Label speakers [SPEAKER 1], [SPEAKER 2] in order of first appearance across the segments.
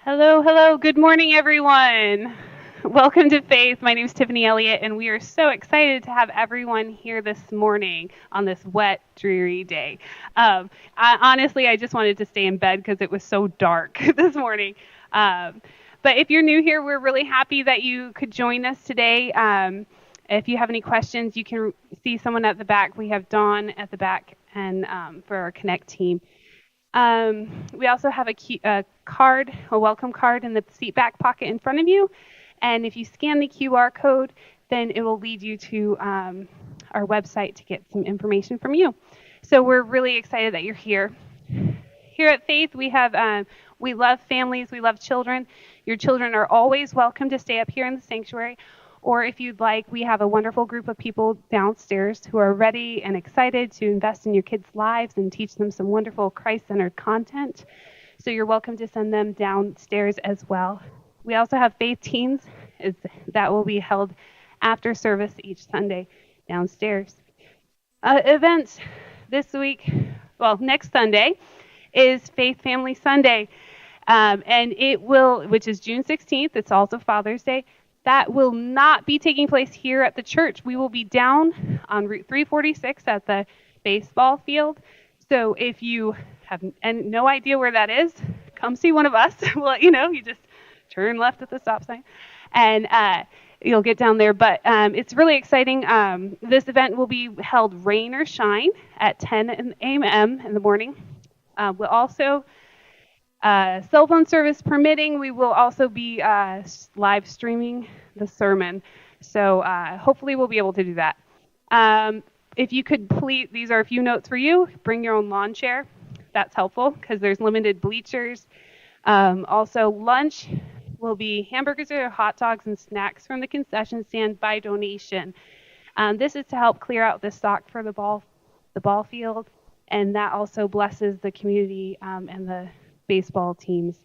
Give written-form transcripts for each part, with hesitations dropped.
[SPEAKER 1] Hello, hello. Good morning, everyone. Welcome to Faith. My name is Tiffany Elliott, and we are so excited to have everyone here this morning on this wet, dreary day. Honestly, I just wanted to stay in bed because it was so dark this morning. But if you're new here, we're really happy that you could join us today. If you have any questions, you can see someone at the back. We have Dawn at the back, and for our Connect team. We also have a card, a welcome card in the seat back pocket in front of you. And if you scan the QR code, then it will lead you to our website to get some information from you. So we're really excited that you're here. Here at Faith, we love families, we love children. Your children are always welcome to stay up here in the sanctuary. Or if you'd like, we have a wonderful group of people downstairs who are ready and excited to invest in your kids' lives and teach them some wonderful Christ-centered content. So you're welcome to send them downstairs as well. We also have Faith Teens that will be held after service each Sunday downstairs. Events this week, next Sunday is Faith Family Sunday. And which is June 16th, it's also Father's Day. That will not be taking place here at the church. We will be down on Route 346 at the baseball field. So if you have no idea where that is, come see one of us. We'll let you know. You just turn left at the stop sign, and you'll get down there. But it's really exciting. This event will be held rain or shine at 10 a.m. in the morning. We'll also cell phone service permitting, we will also be live streaming the sermon. So hopefully we'll be able to do that. If you could please, these are a few notes for you. Bring your own lawn chair. That's helpful because there's limited bleachers. Also, lunch will be hamburgers or hot dogs and snacks from the concession stand by donation. This is to help clear out the stock for the ball field, and that also blesses the community and the baseball teams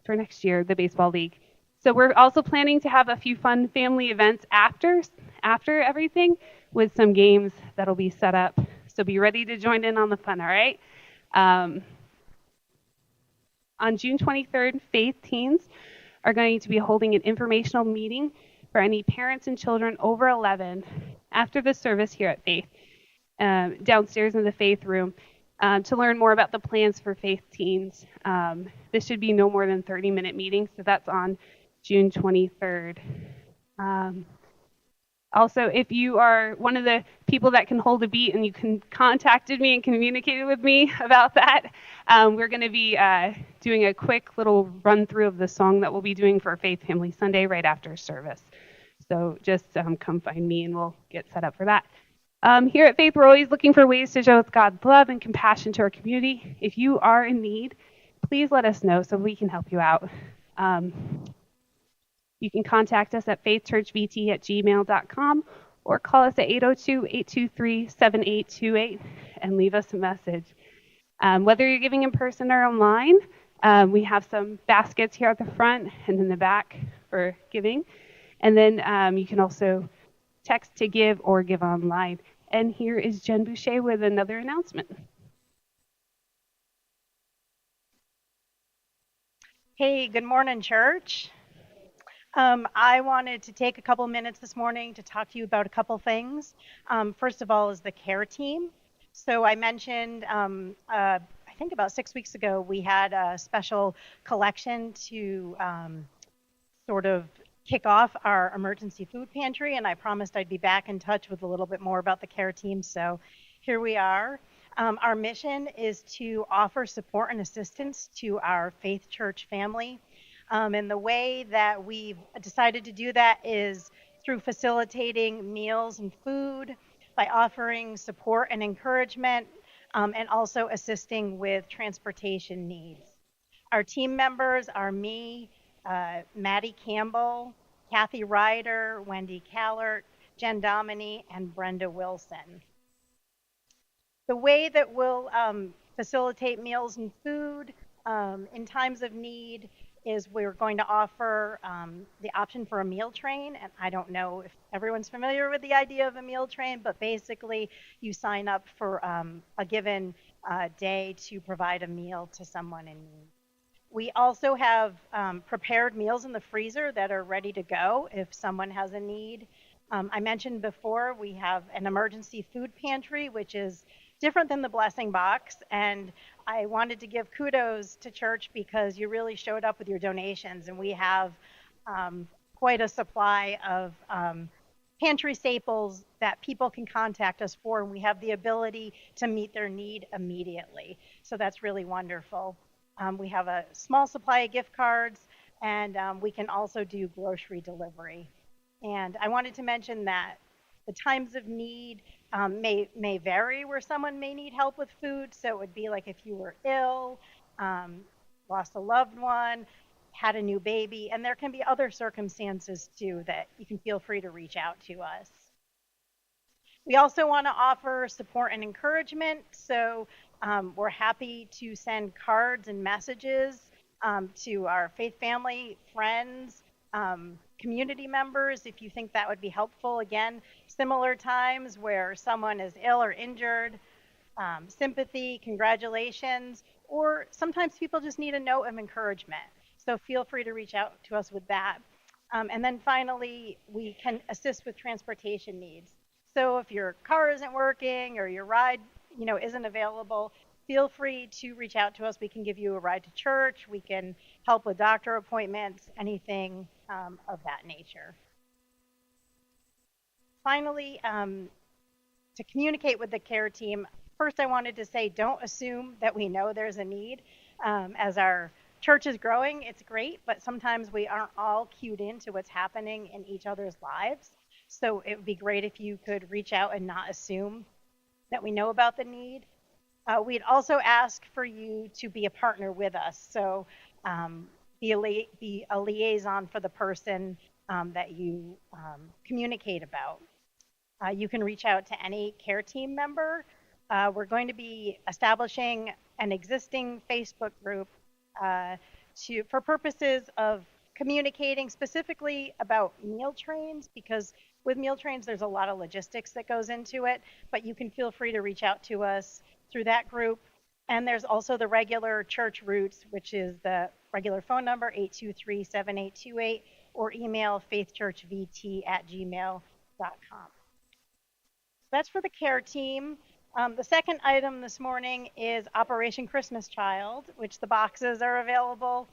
[SPEAKER 1] for next year, the baseball league. So we're also planning to have a few fun family events after everything with some games that'll be set up. So be ready to join in on the fun, all right? On June 23rd, Faith Teens are going to be holding an informational meeting for any parents and children over 11 after the service here at Faith, downstairs in the Faith room. To learn more about the plans for Faith Teens. This should be no more than 30-minute meeting, so that's on June 23rd. Also, if you are one of the people that can hold a beat and you contacted me and communicated with me about that, we're going to be doing a quick little run-through of the song that we'll be doing for Faith Family Sunday right after service. So just come find me and we'll get set up for that. Here at Faith, we're always looking for ways to show God's love and compassion to our community. If you are in need, please let us know so we can help you out. You can contact us at faithchurchvt@gmail.com or call us at 802-823-7828 and leave us a message. Whether you're giving in person or online, we have some baskets here at the front and in the back for giving. And then you can also text to give or give online. And here is Jen Boucher with another announcement.
[SPEAKER 2] Hey, good morning, church. I wanted to take a couple minutes this morning to talk to you about a couple things. First of all, is the care team. So I mentioned, I think about 6 weeks ago, we had a special collection to sort of kick off our emergency food pantry, and I promised I'd be back in touch with a little bit more about the care team. So here we are. Our mission is to offer support and assistance to our Faith Church family. And the way that we've decided to do that is through facilitating meals and food, by offering support and encouragement, and also assisting with transportation needs. Our team members are me, Maddie Campbell, Kathy Ryder, Wendy Callert, Jen Dominy, and Brenda Wilson. The way that we'll facilitate meals and food in times of need is we're going to offer the option for a meal train. And I don't know if everyone's familiar with the idea of a meal train, but basically you sign up for a given day to provide a meal to someone in need. We also have prepared meals in the freezer that are ready to go if someone has a need. I mentioned before we have an emergency food pantry, which is different than the blessing box. And I wanted to give kudos to church because you really showed up with your donations. And we have quite a supply of pantry staples that people can contact us for. And we have the ability to meet their need immediately. So that's really wonderful. We have a small supply of gift cards, and we can also do grocery delivery. And I wanted to mention that the times of need may vary where someone may need help with food. So it would be like if you were ill, um, lost a loved one, had a new baby, and there can be other circumstances too that you can feel free to reach out to us. We also want to offer support and encouragement. So we're happy to send cards and messages to our faith family, friends, community members, if you think that would be helpful. Again, similar times where someone is ill or injured, sympathy, congratulations, or sometimes people just need a note of encouragement. So feel free to reach out to us with that. And then finally, we can assist with transportation needs. So if your car isn't working or your ride, isn't available, feel free to reach out to us. We can give you a ride to church. We can help with doctor appointments, anything of that nature. Finally, to communicate with the care team, first I wanted to say don't assume that we know there's a need. As our church is growing, it's great, but sometimes we aren't all cued into what's happening in each other's lives. So it would be great if you could reach out and not assume that we know about the need. We'd also ask for you to be a partner with us. So be a liaison for the person that you communicate about. You can reach out to any care team member. We're going to be establishing an existing Facebook group for purposes of communicating specifically about meal trains, because with meal trains there's a lot of logistics that goes into it, but you can feel free to reach out to us through that group. And there's also the regular church routes, which is the regular phone number 823-7828, or email faithchurchvt@gmail.com. That's for the care team. The second item this morning is Operation Christmas Child, which the boxes are available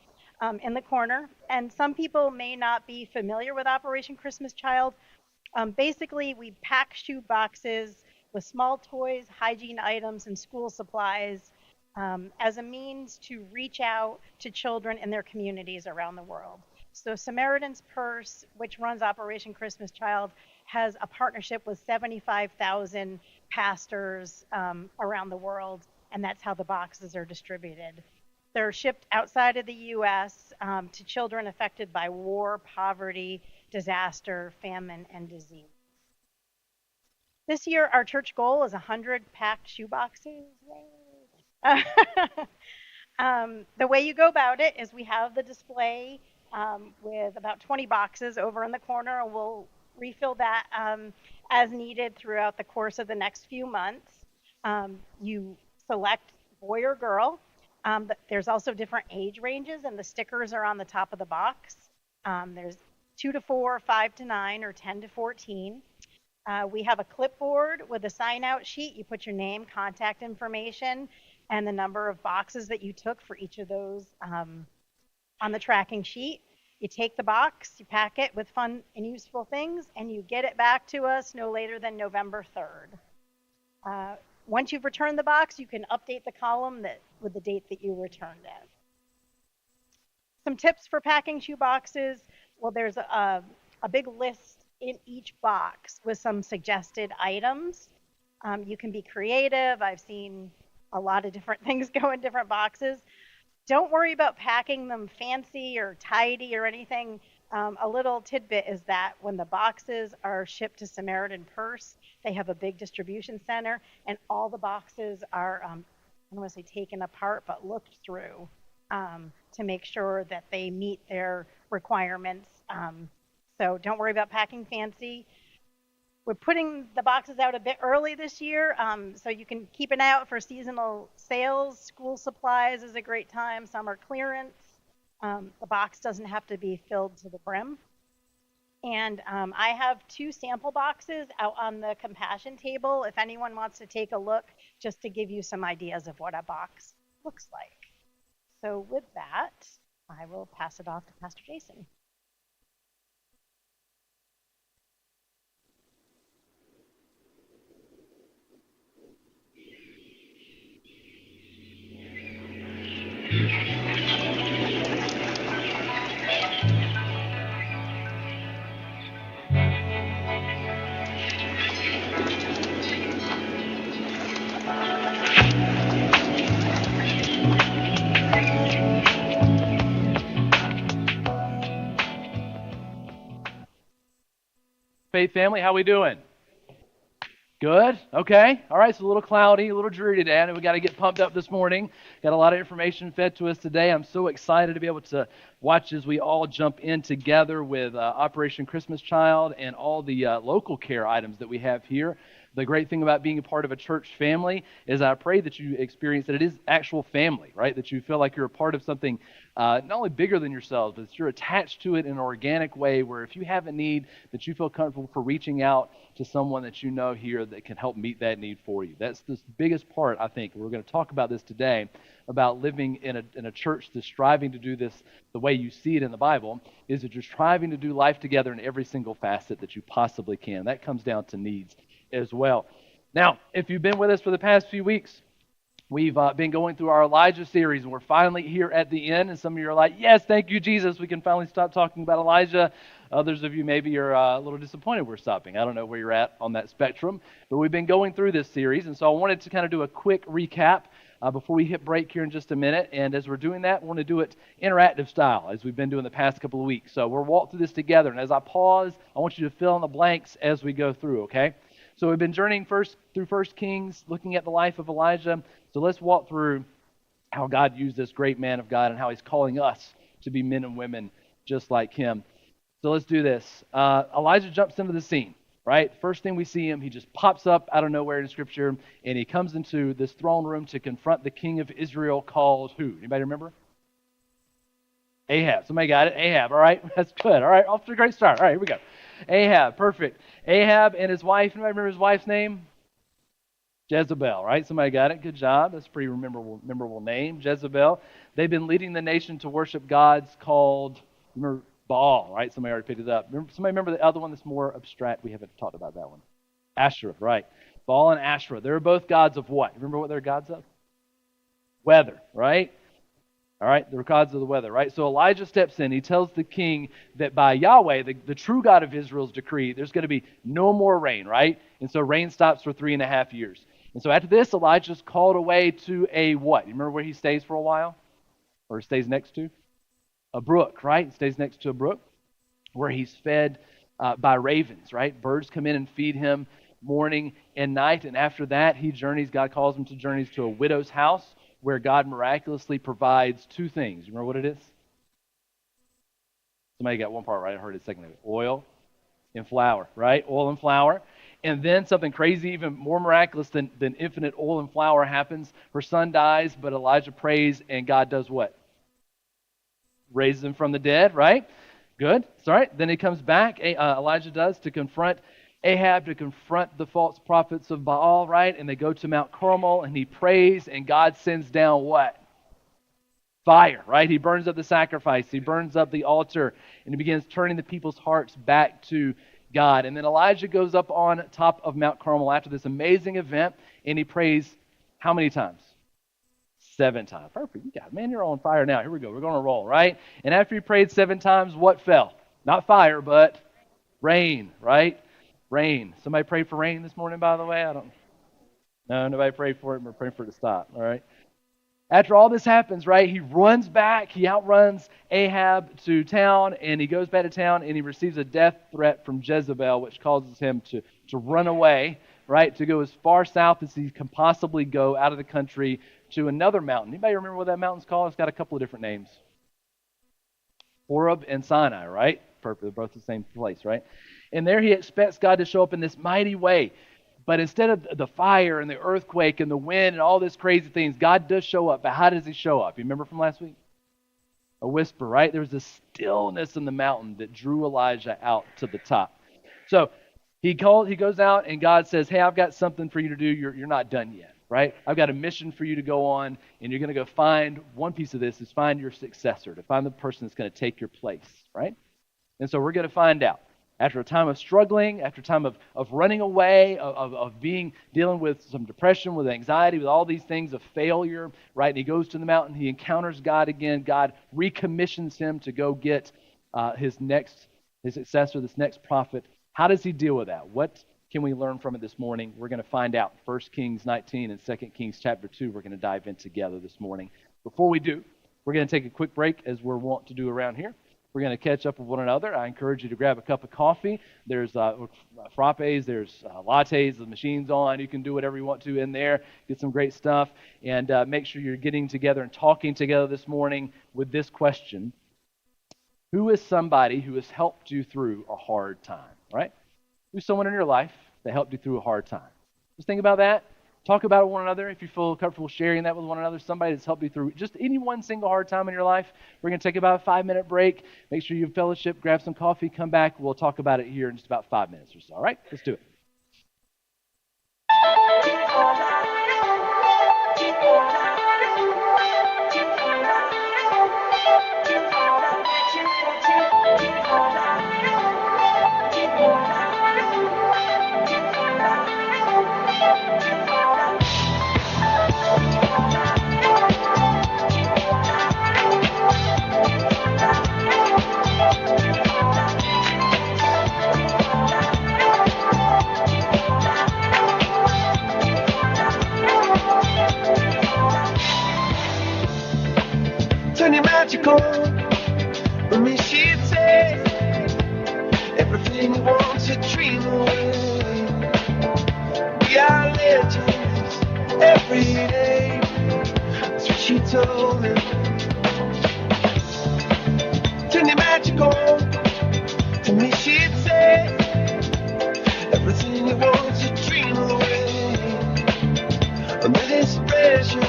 [SPEAKER 2] in the corner. And some people may not be familiar with Operation Christmas Child. Basically, we pack shoe boxes with small toys, hygiene items, and school supplies as a means to reach out to children in their communities around the world. So Samaritan's Purse, which runs Operation Christmas Child, has a partnership with 75,000 pastors around the world, and that's how the boxes are distributed. They're shipped outside of the U.S. To children affected by war, poverty, disaster, famine, and disease. This year, our church goal is 100 packed shoe boxes. The way you go about it is we have the display with about 20 boxes over in the corner, and we'll refill that as needed throughout the course of the next few months. You select boy or girl. There's also different age ranges, and the stickers are on the top of the box. There's 2 to 4, 5 to 9, or 10 to 14. We have a clipboard with a sign-out sheet. You put your name, contact information, and the number of boxes that you took for each of those on the tracking sheet. You take the box, you pack it with fun and useful things, and you get it back to us no later than November 3rd. Once you've returned the box, you can update the column with the date that you returned it. Some tips for packing shoe boxes. Well, there's a big list in each box with some suggested items. You can be creative. I've seen a lot of different things go in different boxes. Don't worry about packing them fancy or tidy or anything. A little tidbit is that when the boxes are shipped to Samaritan Purse, they have a big distribution center, and all the boxes are, I don't want to say taken apart, but looked through to make sure that they meet their requirements. So don't worry about packing fancy. We're putting the boxes out a bit early this year, so you can keep an eye out for seasonal sales. School supplies is a great time. Summer clearance. The box doesn't have to be filled to the brim. And I have 2 sample boxes out on the compassion table if anyone wants to take a look, just to give you some ideas of what a box looks like. So with that, I will pass it off to Pastor Jason.
[SPEAKER 3] Faith family, how we doing? Good? Okay. All right, it's a little cloudy, a little dreary today, and we got to get pumped up this morning. Got a lot of information fed to us today. I'm so excited to be able to watch as we all jump in together with Operation Christmas Child and all the local care items that we have here. The great thing about being a part of a church family is I pray that you experience that it is actual family, right? That you feel like you're a part of something not only bigger than yourselves, but that you're attached to it in an organic way where if you have a need, that you feel comfortable for reaching out to someone that you know here that can help meet that need for you. That's the biggest part, I think. We're going to talk about this today, about living in a church that's striving to do this the way you see it in the Bible, is that you're striving to do life together in every single facet that you possibly can. That comes down to needs as well. Now, if you've been with us for the past few weeks, we've been going through our Elijah series, and we're finally here at the end, and some of you are like, yes, thank you, Jesus, we can finally stop talking about Elijah. Others of you maybe are a little disappointed we're stopping. I don't know where you're at on that spectrum, but we've been going through this series, and so I wanted to kind of do a quick recap before we hit break here in just a minute. And as we're doing that, we want to do it interactive style, as we've been doing the past couple of weeks. So we'll walk through this together, and as I pause, I want you to fill in the blanks as we go through, okay? So we've been journeying through 1 Kings, looking at the life of Elijah. So let's walk through how God used this great man of God and how he's calling us to be men and women just like him. So let's do this. Elijah jumps into the scene, right? First thing we see him, he just pops up out of nowhere in Scripture, and he comes into this throne room to confront the king of Israel called who? Anybody remember? Ahab. Somebody got it? Ahab. All right, that's good. All right, off to a great start. All right, here we go. Ahab, perfect. Ahab and his wife, anybody remember his wife's name? Jezebel, right? Somebody got it. Good job. That's a pretty memorable name, Jezebel. They've been leading the nation to worship gods called, remember, Baal, right? Somebody already picked it up. Somebody remember the other one that's more abstract? We haven't talked about that one. Asherah, right. Baal and Asherah. They're both gods of what? Remember what they're gods of? Weather, right? All right, they're gods of the weather, right? So Elijah steps in. He tells the king that by Yahweh, the true God of Israel's decree, there's going to be no more rain, right? And so rain stops for 3.5 years. And so after this, Elijah's called away to a what? You remember where he stays for a while? Or stays next to? A brook, right? He stays next to a brook where he's fed by ravens, right? Birds come in and feed him morning and night. And after that, he journeys. God calls him to journeys to a widow's house where God miraculously provides 2 things. You remember what it is? Somebody got one part right. I heard it a second ago. Oil and flour, right? Oil and flour. And then something crazy, even more miraculous than infinite oil and flour happens. Her son dies, but Elijah prays, and God does what? Raises him from the dead, right? Good. It's all right. Then he comes back, Elijah does, to confront Ahab, to confront the false prophets of Baal, right? And they go to Mount Carmel, and he prays, and God sends down what? Fire, right? He burns up the sacrifice. He burns up the altar, and he begins turning the people's hearts back to God. And then Elijah goes up on top of Mount Carmel after this amazing event, and he prays how many times? 7 times. Perfect. You got it. Man, you're on fire now. Here we go. We're going to roll, right? And after he prayed 7 times, what fell? Not fire, but rain, right? Rain. Somebody pray for rain this morning, by the way? No, nobody prayed for it. We're praying for it to stop, all right? After all this happens, right, he runs back. He outruns Ahab to town, and he goes back to town, and he receives a death threat from Jezebel, which causes him to run away, right, to go as far south as he can possibly go out of the country to another mountain. Anybody remember what that mountain's called? It's got a couple of different names. Horeb and Sinai, right? Perfect. They're both the same place, right? And there he expects God to show up in this mighty way. But instead of the fire and the earthquake and the wind and all these crazy things, God does show up. But how does he show up? You remember from last week? A whisper, right? There was a stillness in the mountain that drew Elijah out to the top. So he goes out, and God says, hey, I've got something for you to do. You're not done yet, right? I've got a mission for you to go on, and you're going to go find, one piece of this is find your successor, to find the person that's going to take your place, right? And so we're going to find out. After a time of struggling, after a time of running away, of dealing with some depression, with anxiety, with all these things of failure, right? And he goes to the mountain, he encounters God again. God recommissions him to go get his successor, this next prophet. How does he deal with that? What can we learn from it this morning? We're going to find out. 1 Kings 19 and 2 Kings chapter 2, we're going to dive in together this morning. Before we do, we're going to take a quick break, as we're wont to do around here. We're going to catch up with one another. I encourage you to grab a cup of coffee. There's frappes, there's lattes, the machine's on. You can do whatever you want to in there, get some great stuff, and make sure you're getting together and talking together this morning with this question. Who is somebody who has helped you through a hard time, right? Who's someone in your life that helped you through a hard time? Just think about that. Talk about it with one another if you feel comfortable sharing that with one another. Somebody that's helped you through just any one single hard time in your life. We're going to take about a 5-minute break. Make sure you have fellowship, grab some coffee, come back. We'll talk about it here in just about 5 minutes or so. All right? Let's do it.
[SPEAKER 4] Magical, for me she'd say everything you want to dream away. We are legends every day. That's what she told me. Turn it magical, to me she'd say everything you want to dream away. Under this pressure,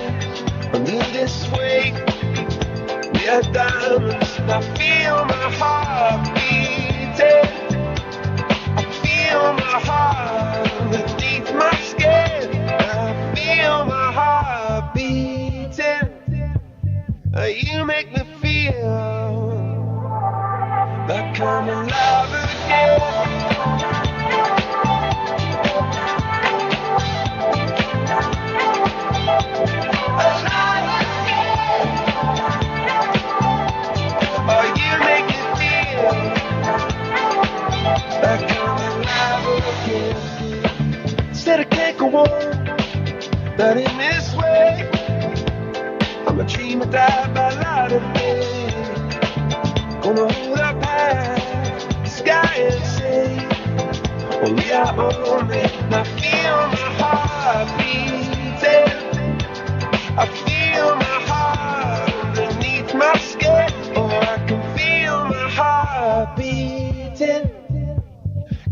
[SPEAKER 4] under this weight, we are diamonds, and I feel my heart beating. I feel my heart underneath my skin. I feel my heart beating. You make me feel like I'm alive again. Said I can't go on, not in this way. I'm a dreamer, died by light of day. Gonna hold up high the sky and say, only I own it. And I feel my heart beating. I feel my heart underneath my skin. Oh, I can feel my heart beating.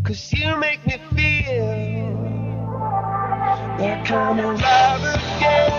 [SPEAKER 4] 'Cause you make me feel like I'm alive again.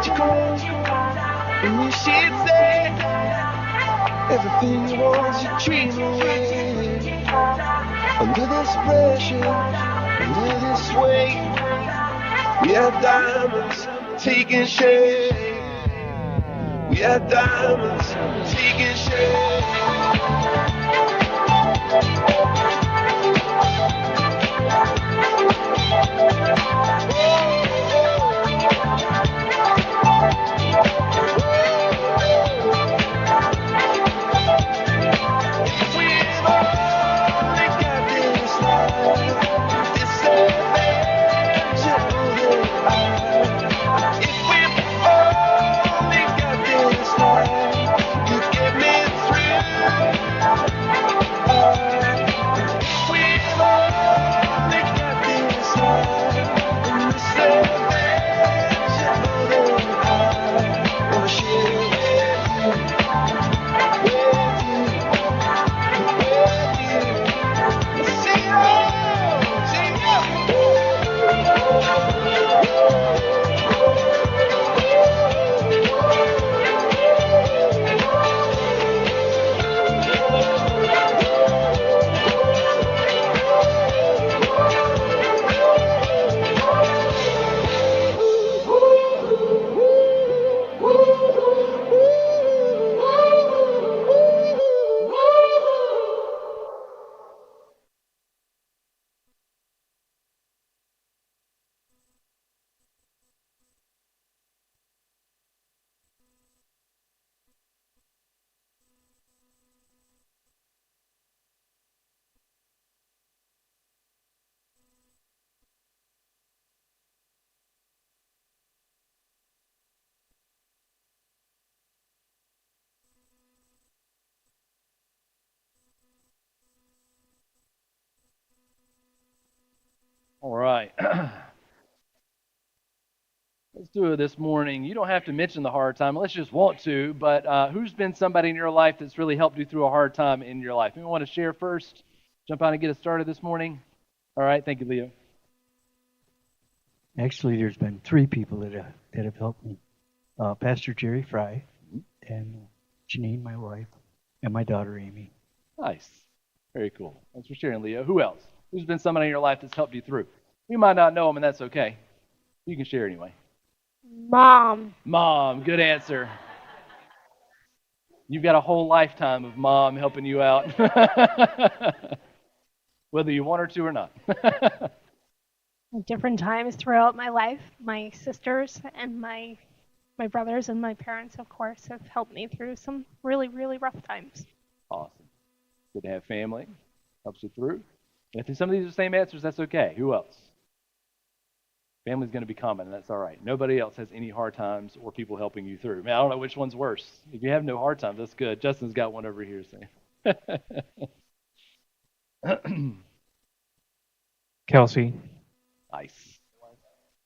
[SPEAKER 4] you close, and you should say everything you want you dream away. Under this pressure, under this weight, we are diamonds taking shape. We are diamonds taking shape.
[SPEAKER 3] All right. Let's do it this morning. You don't have to mention the hard time unless you just want to, but who's been somebody in your life that's really helped you through a hard time in your life? Anyone want to share first? Jump out and get us started this morning? All right. Thank you, Leo.
[SPEAKER 5] Actually, there's been three people that have helped me. Pastor Jerry Fry, and Janine, my wife, and my daughter, Amy.
[SPEAKER 3] Nice. Very cool. Thanks for sharing, Leo. Who else? Who's been somebody in your life that's helped you through? You might not know them, and that's okay. You can share anyway.
[SPEAKER 6] Mom.
[SPEAKER 3] Mom, good answer. You've got a whole lifetime of mom helping you out, whether you want her to or not.
[SPEAKER 6] At different times throughout my life, my sisters and my brothers and my parents, of course, have helped me through some really, really rough times.
[SPEAKER 3] Awesome. Good to have family. Helps you through. And if some of these are the same answers, that's okay. Who else? Family's going to be common, and that's all right. Nobody else has any hard times or people helping you through. Man, I don't know which one's worse. If you have no hard times, that's good. Justin's got one over here saying.
[SPEAKER 5] Kelsey.
[SPEAKER 3] Nice.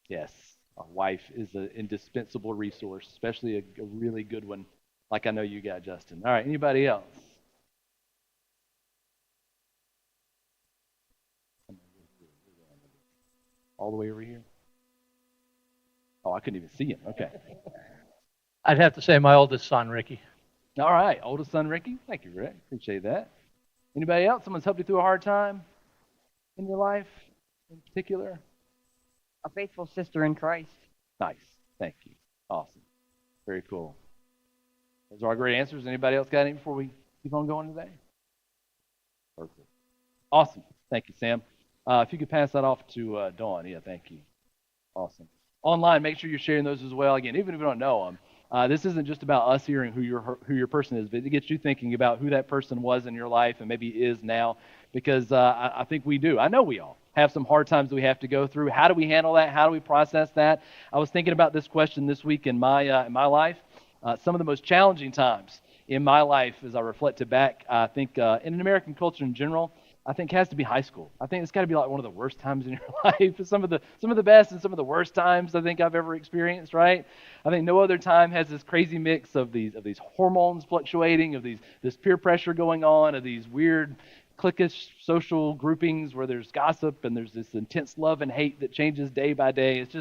[SPEAKER 3] Yes. A wife is an indispensable resource, especially a really good one, like I know you got, Justin. All right, anybody else? All the way over here? Oh, I couldn't even see him. Okay.
[SPEAKER 7] I'd have to say my oldest son, Ricky.
[SPEAKER 3] All right, oldest son, Ricky. Thank you, Rick. Appreciate that. Anybody else? Someone's helped you through a hard time in your life in particular?
[SPEAKER 8] A faithful sister in Christ.
[SPEAKER 3] Nice. Thank you. Awesome. Very cool. Those are our great answers. Anybody else got any before we keep on going today? Perfect. Awesome. Thank you, Sam. If you could pass that off to Dawn. Yeah, thank you. Awesome. Online, make sure you're sharing those as well. Again, even if you don't know them, this isn't just about us hearing who your person is, but it gets you thinking about who that person was in your life and maybe is now, because I think we do. I know we all have some hard times that we have to go through. How do we handle that? How do we process that? I was thinking about this question this week in my life. Some of the most challenging times in my life, as I reflected back, I think in an American culture in general, I think has to be high school. I think it's got to be like one of the worst times in your life. Some of the best and some of the worst times I think I've ever experienced, right? I think no other time has this crazy mix of these hormones fluctuating, of this peer pressure going on, of these weird cliquish social groupings where there's gossip and there's this intense love and hate that changes day by day. It's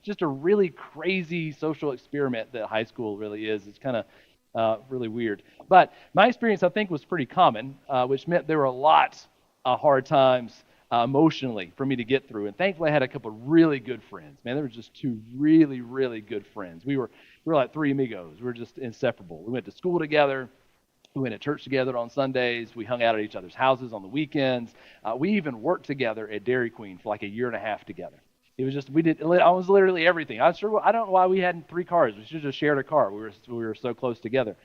[SPEAKER 3] just a really crazy social experiment that high school really is. It's kind of really weird. But my experience, I think, was pretty common, which meant there were a lot of hard times emotionally for me to get through. And thankfully, I had a couple of really good friends. Man, there were just two really, really good friends. We were like three amigos. We were just inseparable. We went to school together. We went to church together on Sundays. We hung out at each other's houses on the weekends. We even worked together at Dairy Queen for like a year and a half together. It was just, I was literally everything. I don't know why we had 3 cars. We should have just shared a car. We were so close together.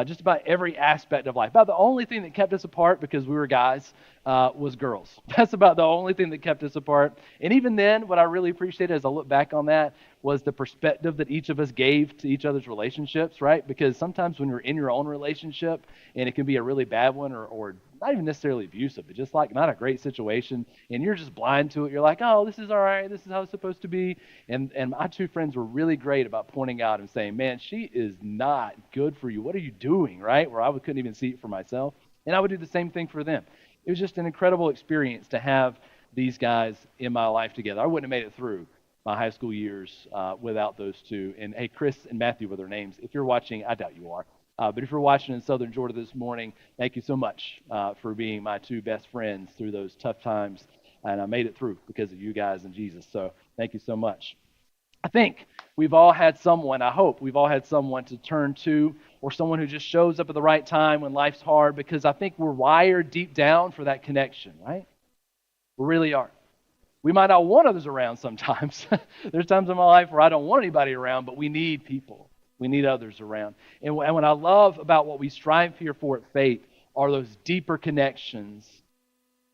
[SPEAKER 3] Just about every aspect of life. About the only thing that kept us apart, because we were guys, was girls. That's about the only thing that kept us apart. And even then, what I really appreciated as I look back on that was the perspective that each of us gave to each other's relationships, right? Because sometimes when you're in your own relationship, and it can be a really bad one or not even necessarily abusive, but just like not a great situation, and you're just blind to it. You're like, oh, this is all right. This is how it's supposed to be. And my two friends were really great about pointing out and saying, man, she is not good for you. What are you doing, right? Where I couldn't even see it for myself. And I would do the same thing for them. It was just an incredible experience to have these guys in my life together. I wouldn't have made it through my high school years without those two. And hey, Chris and Matthew were their names. If you're watching, I doubt you are. But if you're watching in Southern Georgia this morning, thank you so much for being my two best friends through those tough times. And I made it through because of you guys and Jesus. So thank you so much. I think we've all had someone, I hope we've all had someone to turn to, or someone who just shows up at the right time when life's hard, because I think we're wired deep down for that connection, right? We really are. We might not want others around sometimes. There's times in my life where I don't want anybody around, but we need people. We need others around. And what I love about what we strive here for at Faith are those deeper connections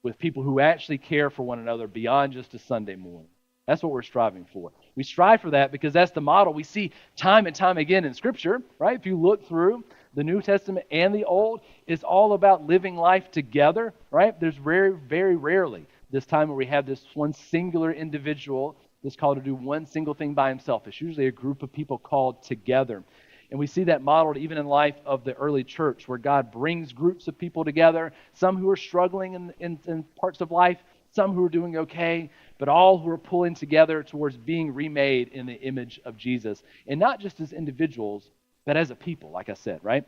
[SPEAKER 3] with people who actually care for one another beyond just a Sunday morning. That's what we're striving for. We strive for that because that's the model we see time and time again in Scripture, right? If you look through the New Testament and the Old, it's all about living life together, right? There's very, very rarely this time where we have this one singular individual that's called to do one single thing by himself. It's usually a group of people called together. And we see that modeled even in life of the early church, where God brings groups of people together, some who are struggling in parts of life, some who are doing okay, but all who are pulling together towards being remade in the image of Jesus. And not just as individuals, but as a people, like I said, right?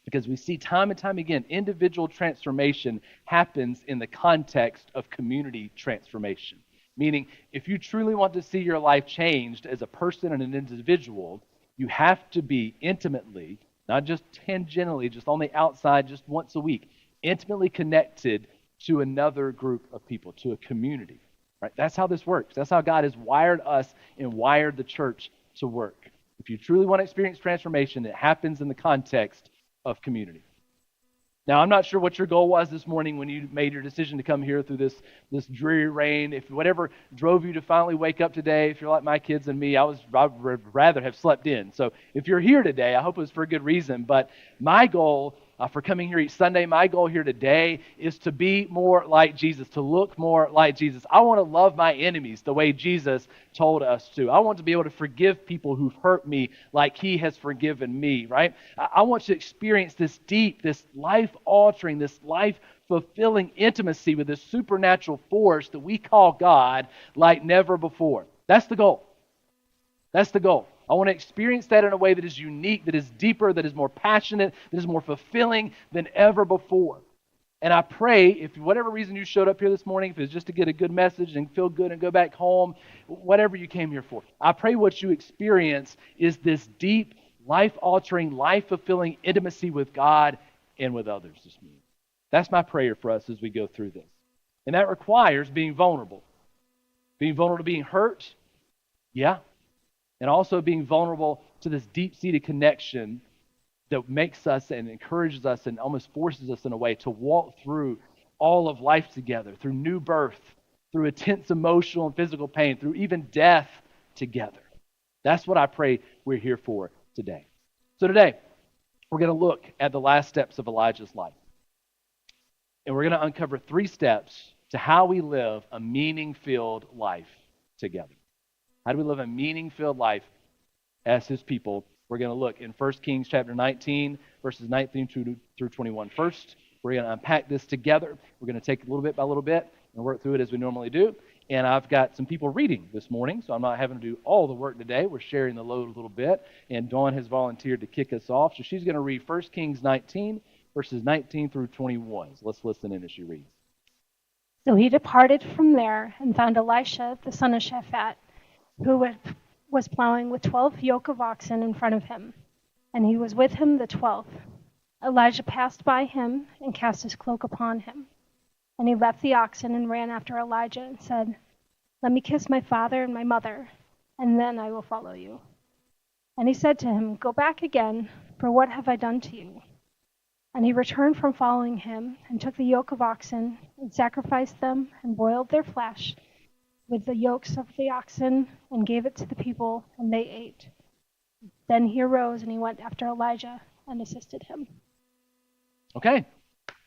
[SPEAKER 3] Because we see time and time again, individual transformation happens in the context of community transformation. Meaning, if you truly want to see your life changed as a person and an individual, you have to be intimately, not just tangentially, just on the outside, just once a week, intimately connected to another group of people, to a community. Right? That's how this works. That's how God has wired us and wired the church to work. If you truly want to experience transformation, it happens in the context of community. Now, I'm not sure what your goal was this morning when you made your decision to come here through this dreary rain. If whatever drove you to finally wake up today, if you're like my kids and me, I'd rather have slept in. So if you're here today, I hope it was for a good reason. But my goal for coming here each Sunday, my goal here today is to be more like Jesus, to look more like Jesus. I want to love my enemies the way Jesus told us to. I want to be able to forgive people who've hurt me like he has forgiven me, right? I want to experience this deep, this life-altering, this life-fulfilling intimacy with this supernatural force that we call God like never before. That's the goal. That's the goal. I want to experience that in a way that is unique, that is deeper, that is more passionate, that is more fulfilling than ever before. And I pray, if for whatever reason you showed up here this morning, if it's just to get a good message and feel good and go back home, whatever you came here for, I pray what you experience is this deep, life-altering, life-fulfilling intimacy with God and with others this morning. That's my prayer for us as we go through this. And that requires being vulnerable. Being vulnerable to being hurt, yeah. And also being vulnerable to this deep-seated connection that makes us and encourages us and almost forces us in a way to walk through all of life together, through new birth, through intense emotional and physical pain, through even death together. That's what I pray we're here for today. So today, we're going to look at the last steps of Elijah's life. And we're going to uncover 3 steps to how we live a meaning-filled life together. How do we live a meaning-filled life as his people? We're going to look in 1 Kings chapter 19, verses 19 through 21 first. We're going to unpack this together. We're going to take it little bit by little bit and work through it as we normally do. And I've got some people reading this morning, so I'm not having to do all the work today. We're sharing the load a little bit. And Dawn has volunteered to kick us off. So she's going to read 1 Kings 19, verses 19 through 21. So let's listen in as she reads.
[SPEAKER 6] So he departed from there and found Elisha, the son of Shaphat, who was plowing with 12 yoke of oxen in front of him, and he was with him the 12th. Elijah passed by him and cast his cloak upon him. And he left the oxen and ran after Elijah and said, "Let me kiss my father and my mother, and then I will follow you." And he said to him, "Go back again, for what have I done to you?" And he returned from following him and took the yoke of oxen and sacrificed them and boiled their flesh with the yokes of the oxen and gave it to the people, and they ate. Then he arose and he went after Elijah and assisted him.
[SPEAKER 3] Okay,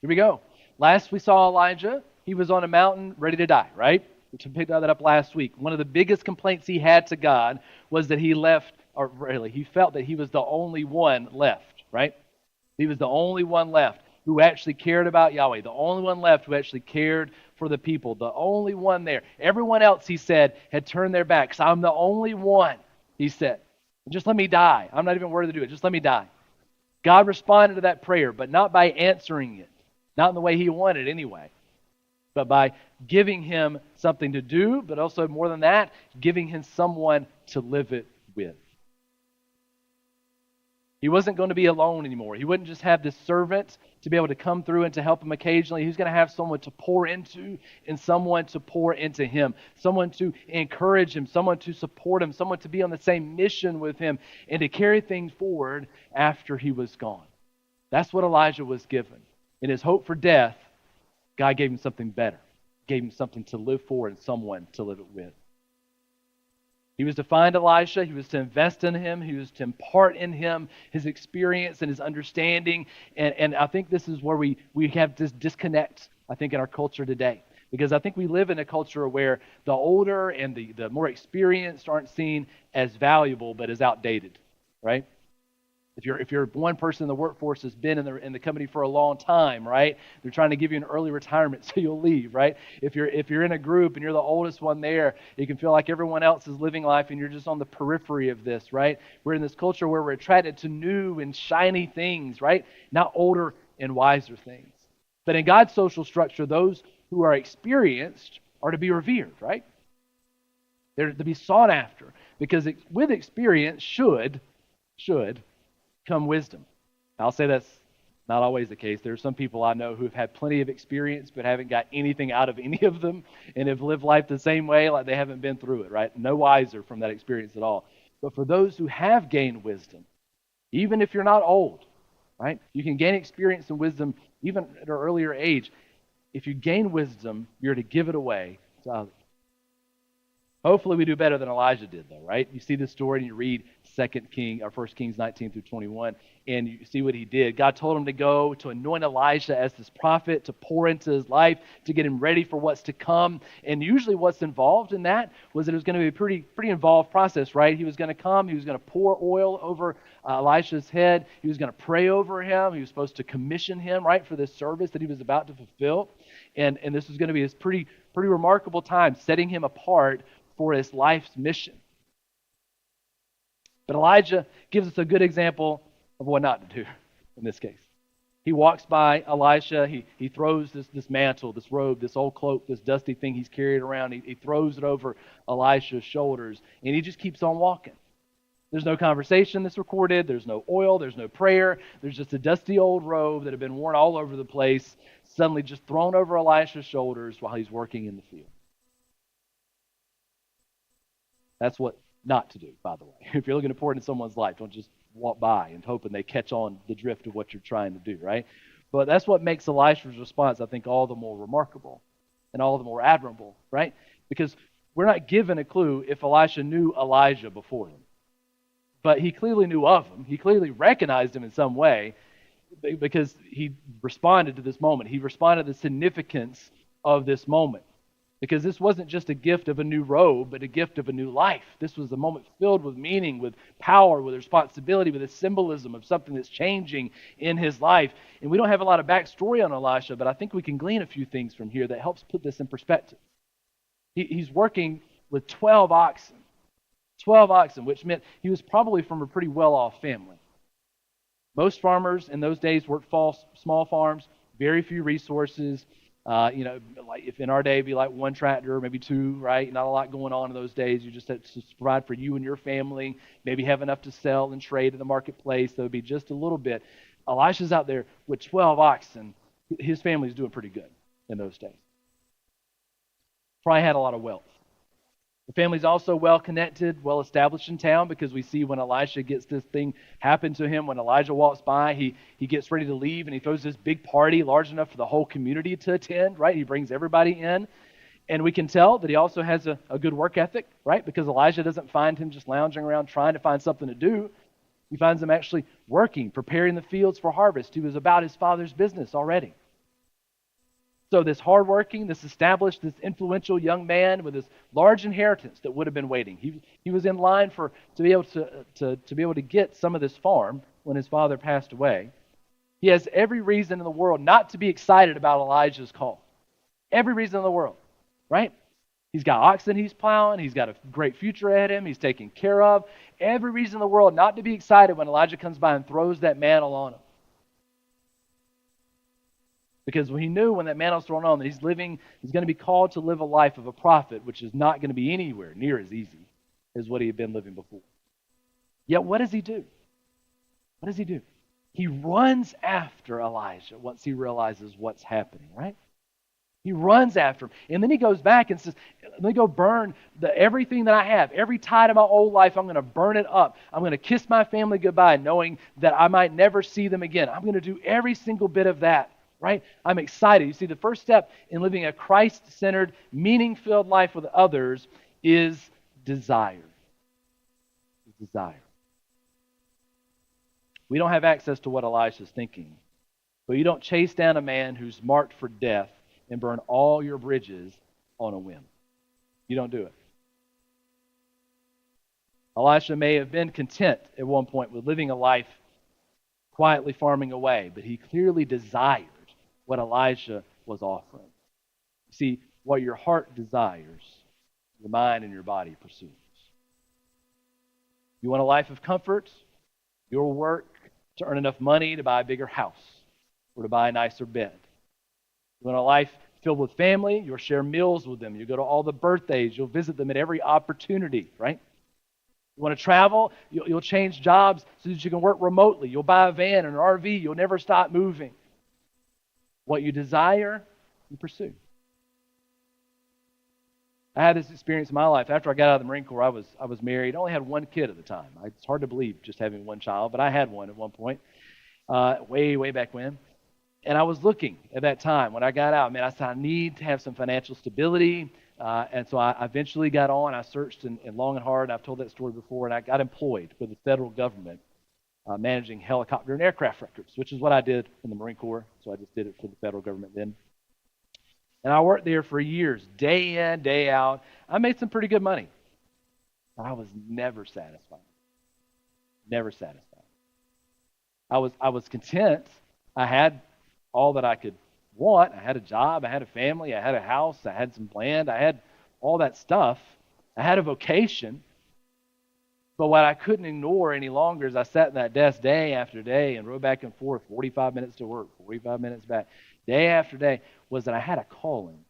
[SPEAKER 3] here we go. Last we saw Elijah, he was on a mountain ready to die, right? We picked that up last week. One of the biggest complaints he had to God was that he felt that he was the only one left, right? He was the only one left who actually cared about Yahweh, the only one left who actually cared for the people, the only one there. Everyone else, he said, had turned their backs. I'm the only one, he said. Just let me die. I'm not even worthy to do it. Just let me die. God responded to that prayer, but not by answering it. Not in the way he wanted anyway, but by giving him something to do, but also more than that, giving him someone to live it with. He wasn't going to be alone anymore. He wouldn't just have this servant to be able to come through and to help him occasionally. He was going to have someone to pour into and someone to pour into him, someone to encourage him, someone to support him, someone to be on the same mission with him and to carry things forward after he was gone. That's what Elijah was given. In his hope for death, God gave him something better, gave him something to live for and someone to live it with. He was to find Elisha, he was to invest in him, he was to impart in him his experience and his understanding. And I think this is where we have this disconnect, I think, in our culture today. Because I think we live in a culture where the older and the more experienced aren't seen as valuable, but as outdated, right? If you're one person in the workforce that's been in the company for a long time, right? They're trying to give you an early retirement so you'll leave, right? If you're in a group and you're the oldest one there, you can feel like everyone else is living life and you're just on the periphery of this, right? We're in this culture where we're attracted to new and shiny things, right? Not older and wiser things. But in God's social structure, those who are experienced are to be revered, right? They're to be sought after because with experience should come wisdom. I'll say that's not always the case. There are some people I know who've had plenty of experience but haven't got anything out of any of them and have lived life the same way like they haven't been through it, right? No wiser from that experience at all. But for those who have gained wisdom, even if you're not old, right? You can gain experience and wisdom even at an earlier age. If you gain wisdom, you're to give it away to others. Hopefully we do better than Elijah did, though, right? You see this story and you read 1 Kings 19 through 21, and you see what he did. God told him to go to anoint Elijah as this prophet, to pour into his life, to get him ready for what's to come. And usually what's involved in that was that it was going to be a pretty involved process, right? He was going to come, he was going to pour oil over Elisha's head, he was going to pray over him, he was supposed to commission him, right, for this service that he was about to fulfill. And this was going to be this pretty remarkable time, setting him apart for his life's mission. But Elijah gives us a good example of what not to do in this case. He walks by Elisha, he throws this mantle, this robe, this old cloak, this dusty thing he's carried around, he throws it over Elisha's shoulders, and he just keeps on walking. There's no conversation that's recorded, there's no oil, there's no prayer, there's just a dusty old robe that had been worn all over the place, suddenly just thrown over Elisha's shoulders while he's working in the field. That's what not to do, by the way. If you're looking to pour into someone's life, don't just walk by and hoping they catch on the drift of what you're trying to do, right? But that's what makes Elisha's response, I think, all the more remarkable and all the more admirable, right? Because we're not given a clue if Elisha knew Elijah before him. But he clearly knew of him. He clearly recognized him in some way because he responded to this moment. He responded to the significance of this moment. Because this wasn't just a gift of a new robe, but a gift of a new life. This was a moment filled with meaning, with power, with responsibility, with a symbolism of something that's changing in his life. And we don't have a lot of backstory on Elisha, but I think we can glean a few things from here that helps put this in perspective. He's working with 12 oxen. 12 oxen, which meant he was probably from a pretty well-off family. Most farmers in those days worked small farms, very few resources. Like if in our day, it'd be like one tractor, maybe two, right? Not a lot going on in those days. You just had to provide for you and your family, maybe have enough to sell and trade in the marketplace. That would be just a little bit. Elisha's out there with 12 oxen. His family's doing pretty good in those days. Probably had a lot of wealth. The family's also well connected, well established in town, because we see when Elisha gets this thing happen to him, when Elijah walks by, he gets ready to leave and he throws this big party large enough for the whole community to attend, right? He brings everybody in. And we can tell that he also has a good work ethic, right? Because Elijah doesn't find him just lounging around trying to find something to do. He finds him actually working, preparing the fields for harvest. He was about his father's business already. So this hardworking, this established, this influential young man with this large inheritance that would have been waiting. He was in line to be able to get some of this farm when his father passed away. He has every reason in the world not to be excited about Elijah's call. Every reason in the world, right? He's got oxen he's plowing. He's got a great future ahead of him. He's taken care of. Every reason in the world not to be excited when Elijah comes by and throws that mantle on him. Because he knew when that mantle was thrown on that he's going to be called to live a life of a prophet, which is not going to be anywhere near as easy as what he had been living before. Yet what does he do? What does he do? He runs after Elijah once he realizes what's happening, right? He runs after him. And then he goes back and says, let me go burn everything that I have. Every tide of my old life, I'm going to burn it up. I'm going to kiss my family goodbye, knowing that I might never see them again. I'm going to do every single bit of that. Right? I'm excited. You see, the first step in living a Christ-centered, meaning-filled life with others is desire. Desire. We don't have access to what Elisha's thinking, but you don't chase down a man who's marked for death and burn all your bridges on a whim. You don't do it. Elisha may have been content at one point with living a life quietly farming away, but he clearly desired what Elijah was offering. You see, what your heart desires, your mind and your body pursues. You want a life of comfort? You'll work to earn enough money to buy a bigger house or to buy a nicer bed. You want a life filled with family? You'll share meals with them. You'll go to all the birthdays. You'll visit them at every opportunity, right? You want to travel? You'll change jobs so that you can work remotely. You'll buy a van or an RV. You'll never stop moving. What you desire, you pursue. I had this experience in my life. After I got out of the Marine Corps, I was married. I only had one kid at the time. It's hard to believe just having one child, but I had one at one point, way back when. And I was looking at that time when I got out. Man, I said, I need to have some financial stability. And so I eventually got on. I searched in long and hard. And I've told that story before. And I got employed with the federal government. Managing helicopter and aircraft records, which is what I did in the Marine Corps. So I just did it for the federal government then. And I worked there for years, day in, day out. I made some pretty good money. But I was never satisfied. Never satisfied. I was content. I had all that I could want. I had a job. I had a family. I had a house. I had some land. I had all that stuff. I had a vocation. But what I couldn't ignore any longer as I sat in that desk day after day and rode back and forth, 45 minutes to work, 45 minutes back, day after day, was that I had a calling.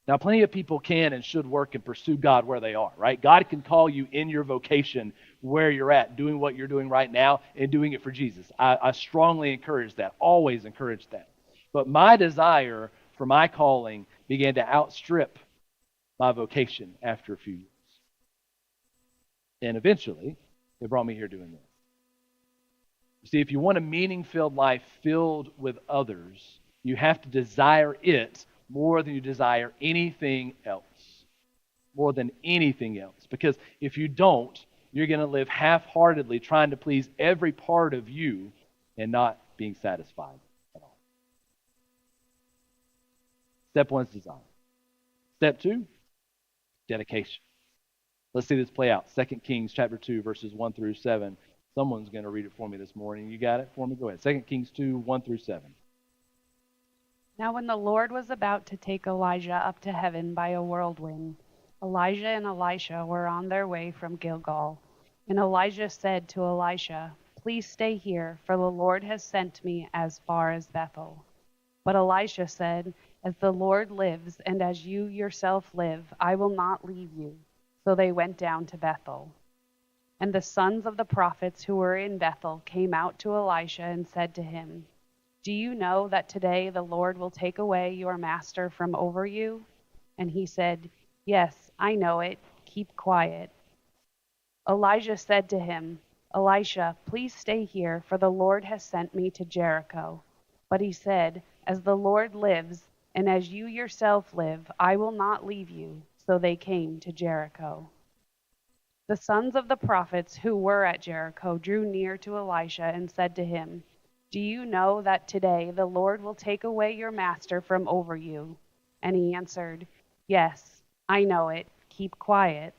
[SPEAKER 3] Now, plenty of people can and should work and pursue God where they are, right? God can call you in your vocation where you're at, doing what you're doing right now and doing it for Jesus. I strongly encourage that, always encourage that. But my desire for my calling began to outstrip my vocation after a few years. And eventually, it brought me here doing this. You see, if you want a meaning-filled life filled with others, you have to desire it more than you desire anything else. More than anything else. Because if you don't, you're going to live half-heartedly trying to please every part of you and not being satisfied at all. Step one is desire. Step 2, dedication. Let's see this play out. 2 Kings chapter 2, verses 1 through 7. Someone's going to read it for me this morning. You got it for me? Go ahead. 2 Kings 2, 1 through 7.
[SPEAKER 1] Now when the Lord was about to take Elijah up to heaven by a whirlwind, Elijah and Elisha were on their way from Gilgal. And Elijah said to Elisha, "Please stay here, for the Lord has sent me as far as Bethel." But Elisha said, "As the Lord lives, and as you yourself live, I will not leave you." So they went down to Bethel. And the sons of the prophets who were in Bethel came out to Elisha and said to him, "Do you know that today the Lord will take away your master from over you?" And he said, "Yes, I know it. Keep quiet." Elijah said to him, "Elisha, please stay here, for the Lord has sent me to Jericho." But he said, "As the Lord lives, and as you yourself live, I will not leave you." So they came to Jericho. The sons of the prophets who were at Jericho drew near to Elisha and said to him, "Do you know that today the Lord will take away your master from over you?" And he answered, "Yes, I know it. Keep quiet."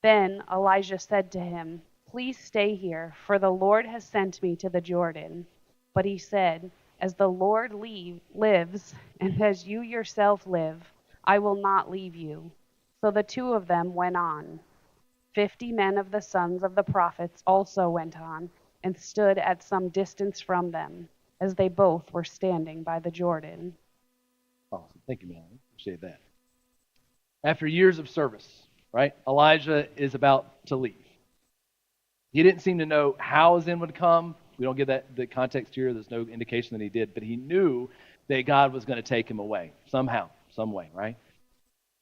[SPEAKER 1] Then Elijah said to him, "Please stay here, for the Lord has sent me to the Jordan." But he said, "As the Lord lives, and as you yourself live, I will not leave you." So the two of them went on. 50 men of the sons of the prophets also went on and stood at some distance from them, as they both were standing by the Jordan.
[SPEAKER 3] Awesome. Thank you, Melanie. Appreciate that. After years of service, right, Elijah is about to leave. He didn't seem to know how his end would come. We don't get the context here. There's no indication that he did, but he knew that God was going to take him away somehow, some way, right?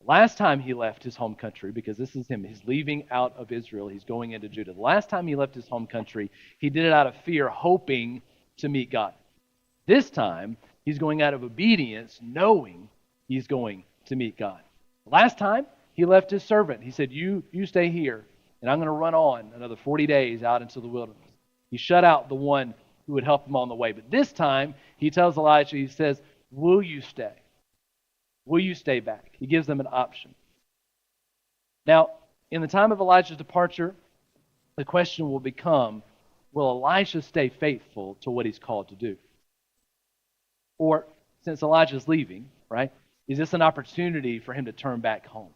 [SPEAKER 3] Last time he left his home country, because this is him, he's leaving out of Israel, he's going into Judah. The last time he left his home country, he did it out of fear, hoping to meet God. This time, he's going out of obedience, knowing he's going to meet God. Last time, he left his servant. He said, you stay here, and I'm going to run on another 40 days out into the wilderness. He shut out the one who would help him on the way. But this time, he tells Elijah, he says, will you stay? Will you stay back? He gives them an option. Now, in the time of Elijah's departure, the question will become, will Elisha stay faithful to what he's called to do? Or, since Elijah's leaving, right, is this an opportunity for him to turn back home?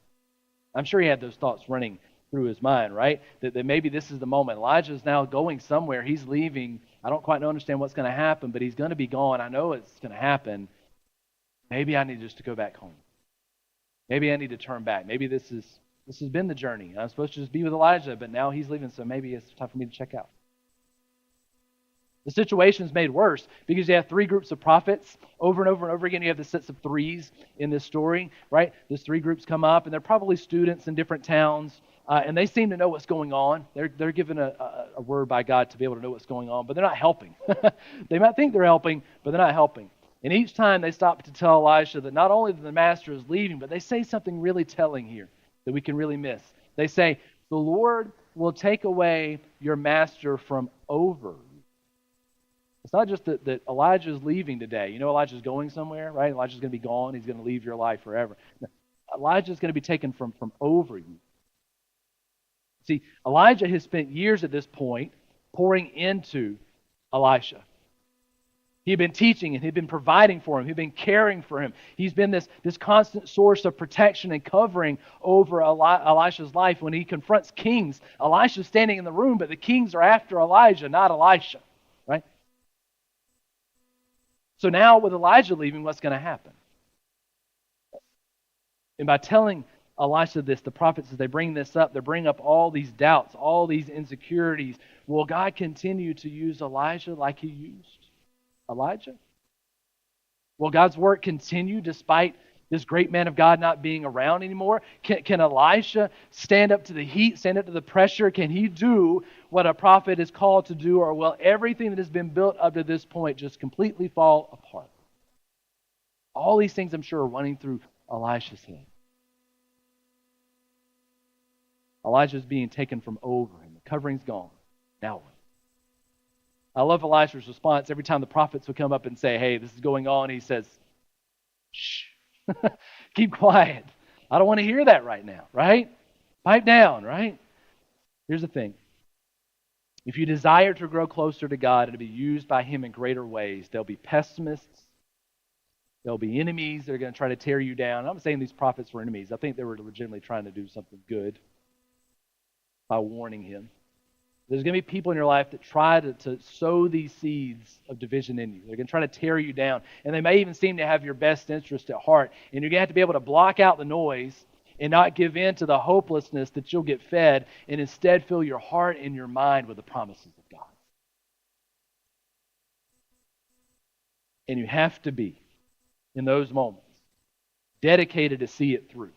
[SPEAKER 3] I'm sure he had those thoughts running through his mind, right? That maybe this is the moment. Elijah's now going somewhere. He's leaving. I don't quite understand what's going to happen, but he's going to be gone. I know it's going to happen. Maybe I need just to go back home. Maybe I need to turn back. Maybe this has been the journey. I'm supposed to just be with Elijah, but now he's leaving, so maybe it's time for me to check out. The situation's made worse because you have three groups of prophets over and over and over again. You have the sets of threes in this story, right? These three groups come up, and they're probably students in different towns, and they seem to know what's going on. They're given a word by God to be able to know what's going on, but they're not helping. They might think they're helping, but they're not helping. And each time they stop to tell Elisha that not only the master is leaving, but they say something really telling here that we can really miss. They say, the Lord will take away your master from over you. It's not just that Elijah is leaving today. You know Elijah's going somewhere, right? Elijah's going to be gone. He's going to leave your life forever. No, Elijah's going to be taken from over you. See, Elijah has spent years at this point pouring into Elisha. He'd been teaching and he'd been providing for him. He'd been caring for him. He's been this constant source of protection and covering over Elisha's life. When he confronts kings, Elisha's standing in the room, but the kings are after Elijah, not Elisha, right? So now with Elijah leaving, what's going to happen? And by telling Elisha this, the prophets, as they bring this up, they bring up all these doubts, all these insecurities. Will God continue to use Elijah like he used Elijah? Will God's work continue despite this great man of God not being around anymore? Can Elisha stand up to the heat, stand up to the pressure? Can he do what a prophet is called to do? Or will everything that has been built up to this point just completely fall apart? All these things, I'm sure, are running through Elisha's head. Elijah's being taken from over him. The covering's gone. Now what? I love Elisha's response. Every time the prophets would come up and say, hey, this is going on, he says, shh. Keep quiet. I don't want to hear that right now, right? Pipe down, right? Here's the thing. If you desire to grow closer to God and to be used by Him in greater ways, there'll be pessimists, there'll be enemies that are going to try to tear you down. I'm not saying these prophets were enemies. I think they were legitimately trying to do something good by warning him. There's going to be people in your life that try to sow these seeds of division in you. They're going to try to tear you down. And they may even seem to have your best interest at heart. And you're going to have to be able to block out the noise and not give in to the hopelessness that you'll get fed, and instead fill your heart and your mind with the promises of God. And you have to be, in those moments, dedicated to see it through,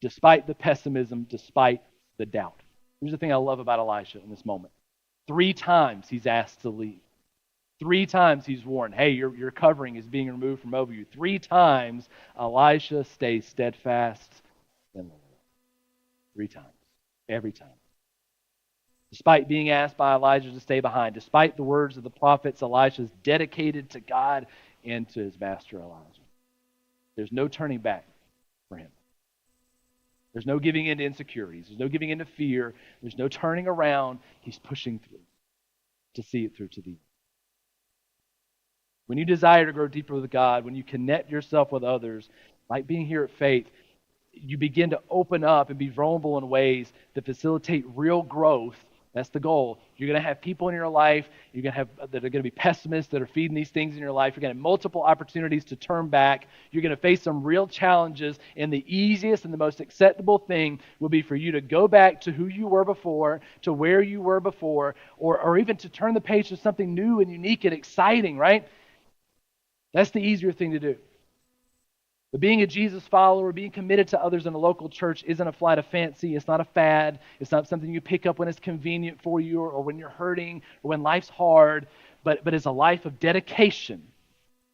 [SPEAKER 3] despite the pessimism, despite the doubt. Here's the thing I love about Elisha in this moment. 3 times he's asked to leave. 3 times he's warned, hey, your covering is being removed from over you. 3 times Elisha stays steadfast in the Lord. 3 times. Every time. Despite being asked by Elijah to stay behind, despite the words of the prophets, Elisha is dedicated to God and to his master Elijah. There's no turning back for him. There's no giving in to insecurities. There's no giving in to fear. There's no turning around. He's pushing through to see it through to the end. When you desire to grow deeper with God, when you connect yourself with others, like being here at Faith, you begin to open up and be vulnerable in ways that facilitate real growth. That's the goal. You're going to have people in your life you're going to have that are going to be pessimists that are feeding these things in your life. You're going to have multiple opportunities to turn back. You're going to face some real challenges, and the easiest and the most acceptable thing will be for you to go back to who you were before, to where you were before, or even to turn the page to something new and unique and exciting, right? That's the easier thing to do. But being a Jesus follower, being committed to others in a local church isn't a flight of fancy. It's not a fad. It's not something you pick up when it's convenient for you or when you're hurting or when life's hard. But it's a life of dedication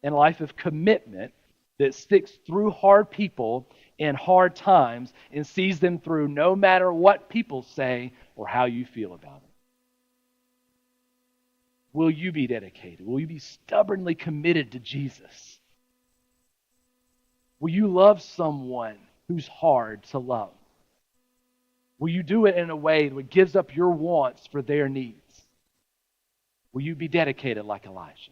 [SPEAKER 3] and a life of commitment that sticks through hard people in hard times and sees them through no matter what people say or how you feel about it. Will you be dedicated? Will you be stubbornly committed to Jesus? Will you love someone who's hard to love? Will you do it in a way that gives up your wants for their needs? Will you be dedicated like Elijah?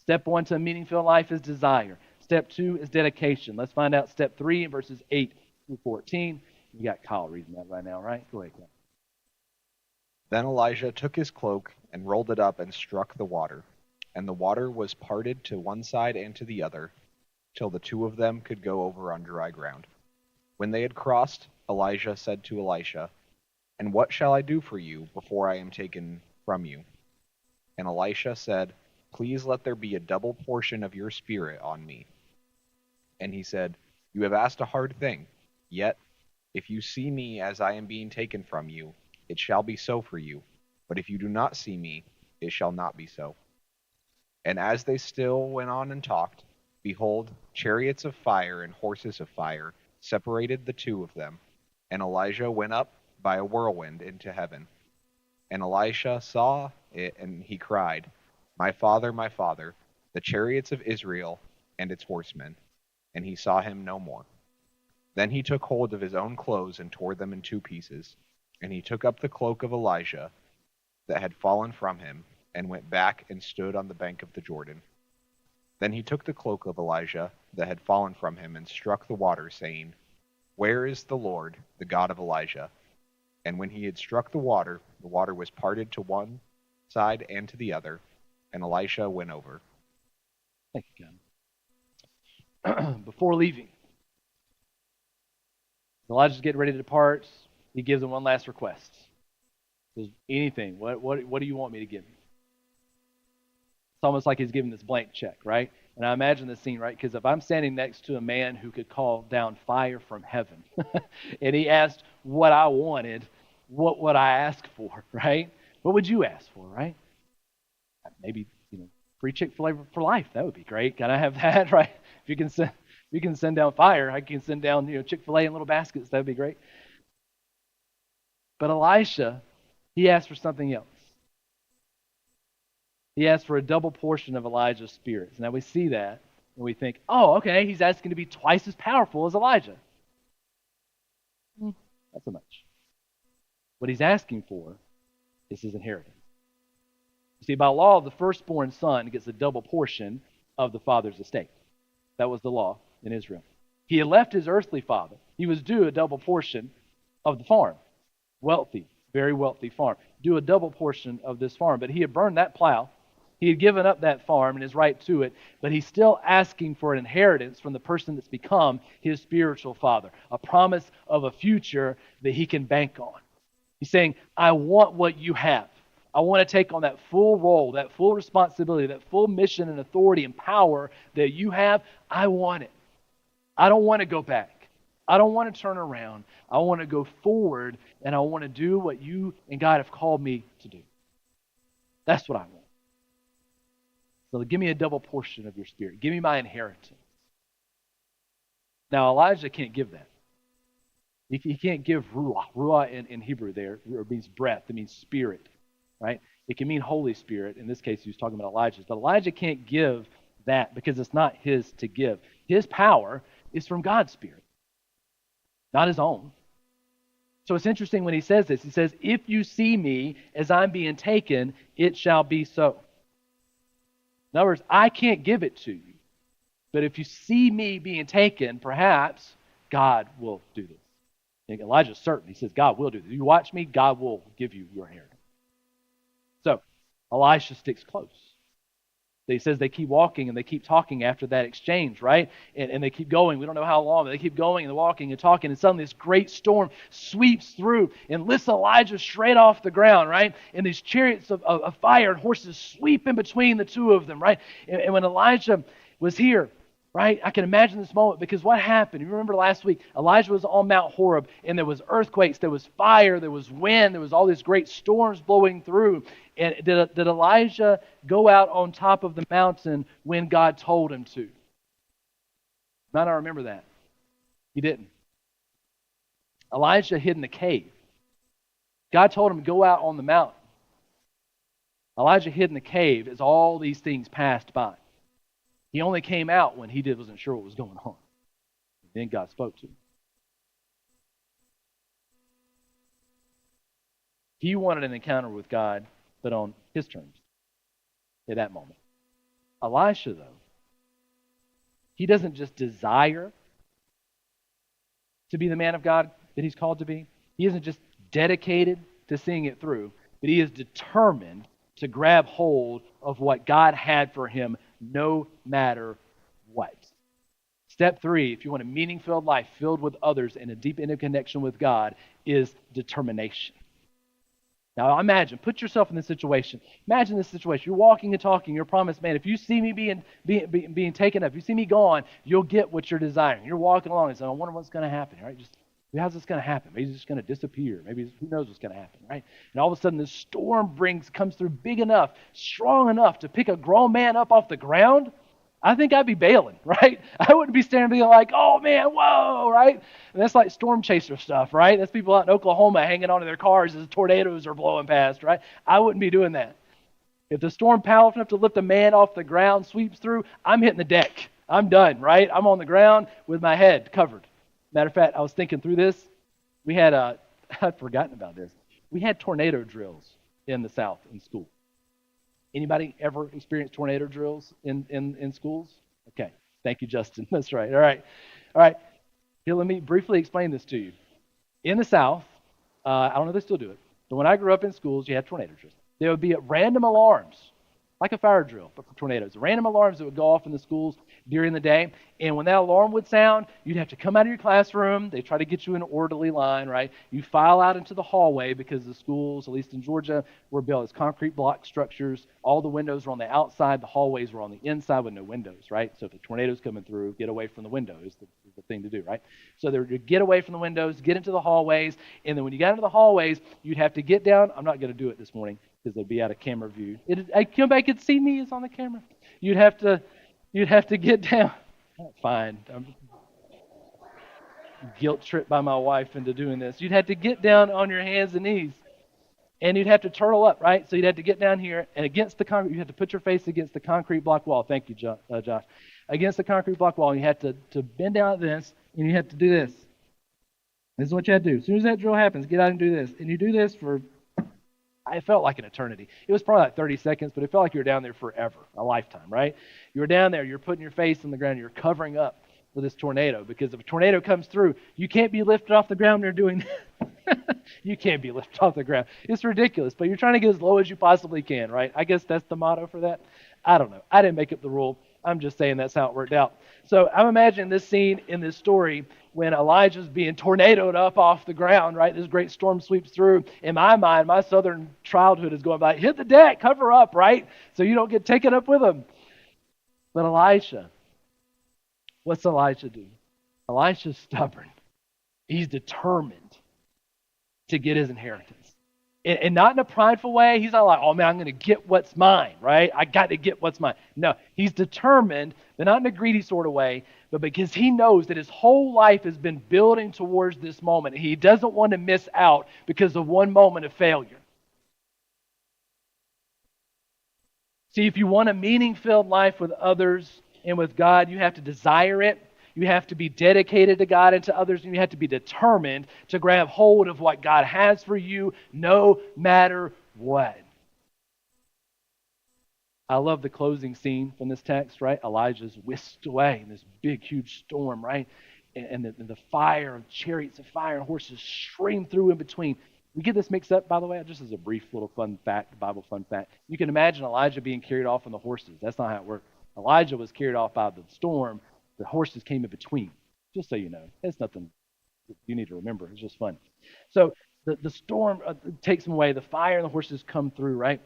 [SPEAKER 3] Step 1 to a meaningful life is desire. Step 2 is dedication. Let's find out step 3 in verses 8 through 14. You got Kyle reading that right now, right? Go ahead, Kyle.
[SPEAKER 9] Then Elijah took his cloak and rolled it up and struck the water, and the water was parted to one side and to the other, till the 2 of them could go over on dry ground. When they had crossed, Elijah said to Elisha, "And what shall I do for you before I am taken from you?" And Elisha said, "Please let there be a double portion of your spirit on me." And he said, "You have asked a hard thing. Yet, if you see me as I am being taken from you, it shall be so for you. But if you do not see me, it shall not be so." And as they still went on and talked, behold, chariots of fire and horses of fire separated the 2 of them, and Elijah went up by a whirlwind into heaven. And Elisha saw it, and he cried, my father, the chariots of Israel and its horsemen." And he saw him no more. Then he took hold of his own clothes and tore them in 2 pieces. And he took up the cloak of Elijah that had fallen from him, and went back and stood on the bank of the Jordan. Then he took the cloak of Elijah that had fallen from him and struck the water, saying, "Where is the Lord, the God of Elijah?" And when he had struck the water was parted to one side and to the other, and Elisha went over.
[SPEAKER 3] Thank you, God. Before leaving, Elijah's getting ready to depart. He gives him one last request. He says, anything. What do you want me to give you? It's almost like he's giving this blank check, right? And I imagine this scene, right? Because if I'm standing next to a man who could call down fire from heaven, and he asked what I wanted, what would I ask for, right? What would you ask for, right? Maybe, free Chick-fil-A for life. That would be great. Can I have that, right? If you can send down fire, I can send down, Chick-fil-A in little baskets. That would be great. But Elisha, he asked for something else. He asked for a double portion of Elijah's spirits. Now we see that And we think, oh, okay, he's asking to be twice as powerful as Elijah. Not so much. What he's asking for is his inheritance. You see, by law, the firstborn son gets a double portion of the father's estate. That was the law in Israel. He had left his earthly father. He was due a double portion of the farm. Wealthy, very wealthy farm. Due a double portion of this farm. But he had burned that plow. He had given up that farm and his right to it, but he's still asking for an inheritance from the person that's become his spiritual father, a promise of a future that he can bank on. He's saying, I want what you have. I want to take on that full role, that full responsibility, that full mission and authority and power that you have. I want it. I don't want to go back. I don't want to turn around. I want to go forward, and I want to do what you and God have called me to do. That's what I want. So give me a double portion of your spirit. Give me my inheritance. Now, Elijah can't give that. He can't give ruah. Ruah in Hebrew there means breath. It means spirit, right? It can mean Holy Spirit. In this case, he was talking about Elijah's. But Elijah can't give that because it's not his to give. His power is from God's Spirit, not his own. So it's interesting when he says this. He says, if you see me as I'm being taken, it shall be so. In other words, I can't give it to you. But if you see me being taken, perhaps God will do this. And Elijah's certain. He says, God will do this. You watch me, God will give you your inheritance. So Elisha sticks close. He says they keep walking and they keep talking after that exchange, right? And they keep going. We don't know how long, but they keep going and walking and talking. And suddenly this great storm sweeps through and lifts Elijah straight off the ground, right? And these chariots of fire and horses sweep in between the two of them, right? And when Elijah was here, right, I can imagine this moment because what happened? You remember last week, Elijah was on Mount Horeb and there was earthquakes, there was fire, there was wind, there was all these great storms blowing through. And did Elijah go out on top of the mountain when God told him to? Might not remember that. He didn't. Elijah hid in the cave. God told him to go out on the mountain. Elijah hid in the cave as all these things passed by. He only came out when he wasn't sure what was going on. Then God spoke to him. He wanted an encounter with God, but on his terms at that moment. Elisha, though, he doesn't just desire to be the man of God that he's called to be. He isn't just dedicated to seeing it through, but he is determined to grab hold of what God had for him no matter what. Step 3, if you want a meaning-filled life filled with others and a deep interconnection with God, is determination. Now imagine, put yourself in this situation. Imagine this situation. You're walking and talking. You're promised, man, if you see me being taken up, if you see me gone, you'll get what you're desiring. You're walking along and saying, I wonder what's going to happen, right? Just, how's this going to happen? Maybe it's just going to disappear. Maybe who knows what's going to happen, right? And all of a sudden this storm comes through big enough, strong enough to pick a grown man up off the ground. I think I'd be bailing, right? I wouldn't be standing there like, oh man, whoa, right? And that's like storm chaser stuff, right? That's people out in Oklahoma hanging onto their cars as tornadoes are blowing past, right? I wouldn't be doing that. If the storm powerful enough to lift a man off the ground sweeps through, I'm hitting the deck. I'm done, right? I'm on the ground with my head covered. Matter of fact, I was thinking through this. We had I'd forgotten about this. We had tornado drills in the South in school. Anybody ever experienced tornado drills in schools? Okay. Thank you, Justin. That's right. All right. Here, let me briefly explain this to you. In the South, I don't know if they still do it, but when I grew up in schools, you had tornado drills. There would be random alarms, like a fire drill, but for tornadoes. Random alarms that would go off in the schools during the day. And when that alarm would sound, you'd have to come out of your classroom. They try to get you in an orderly line, right? You file out into the hallway because the schools, at least in Georgia, were built as concrete block structures. All the windows were on the outside. The hallways were on the inside with no windows, right? So if a tornado's coming through, get away from the window is the thing to do, right? So they would get away from the windows, get into the hallways, and then when you got into the hallways, you'd have to get down. I'm not going to do it this morning because they'd be out of camera view. I come back and see me. It's on the camera. You'd have to get down. Fine. I'm guilt tripped by my wife into doing this. You'd have to get down on your hands and knees. And you'd have to turtle up, right? So you'd have to get down here, and against the concrete, you have to put your face against the concrete block wall. Thank you, Josh. Against the concrete block wall, and you have to bend down like this, and you have to do this. This is what you have to do. As soon as that drill happens, get out and do this. And you do this for, it felt like an eternity. It was probably like 30 seconds, but it felt like you were down there forever, a lifetime, right? You were down there, you're putting your face on the ground, you're covering up for this tornado, because if a tornado comes through, you can't be lifted off the ground when you're doing that. You can't be lifted off the ground. It's ridiculous, but you're trying to get as low as you possibly can, right? I guess that's the motto for that. I don't know. I didn't make up the rule. I'm just saying that's how it worked out. So I'm imagining this scene in this story when Elijah's being tornadoed up off the ground, right? This great storm sweeps through. In my mind, my southern childhood is going by, hit the deck, cover up, right? So you don't get taken up with them. But Elisha, what's Elijah do? Elisha's stubborn. He's determined to get his inheritance. And not in a prideful way. He's not like, oh man, I'm going to get what's mine, right? I got to get what's mine. No, he's determined, but not in a greedy sort of way, but because he knows that his whole life has been building towards this moment. He doesn't want to miss out because of one moment of failure. See, if you want a meaning-filled life with others and with God, you have to desire it. You have to be dedicated to God and to others, and you have to be determined to grab hold of what God has for you no matter what. I love the closing scene from this text, right? Elijah's whisked away in this big, huge storm, right? And the fire of chariots of fire and horses stream through in between. We get this mixed up, by the way, just as a brief little fun fact, Bible fun fact. You can imagine Elijah being carried off on the horses. That's not how it worked. Elijah was carried off by the storm. The horses came in between, just so you know. It's nothing you need to remember. It's just fun. So the storm takes him away. The fire and the horses come through, right?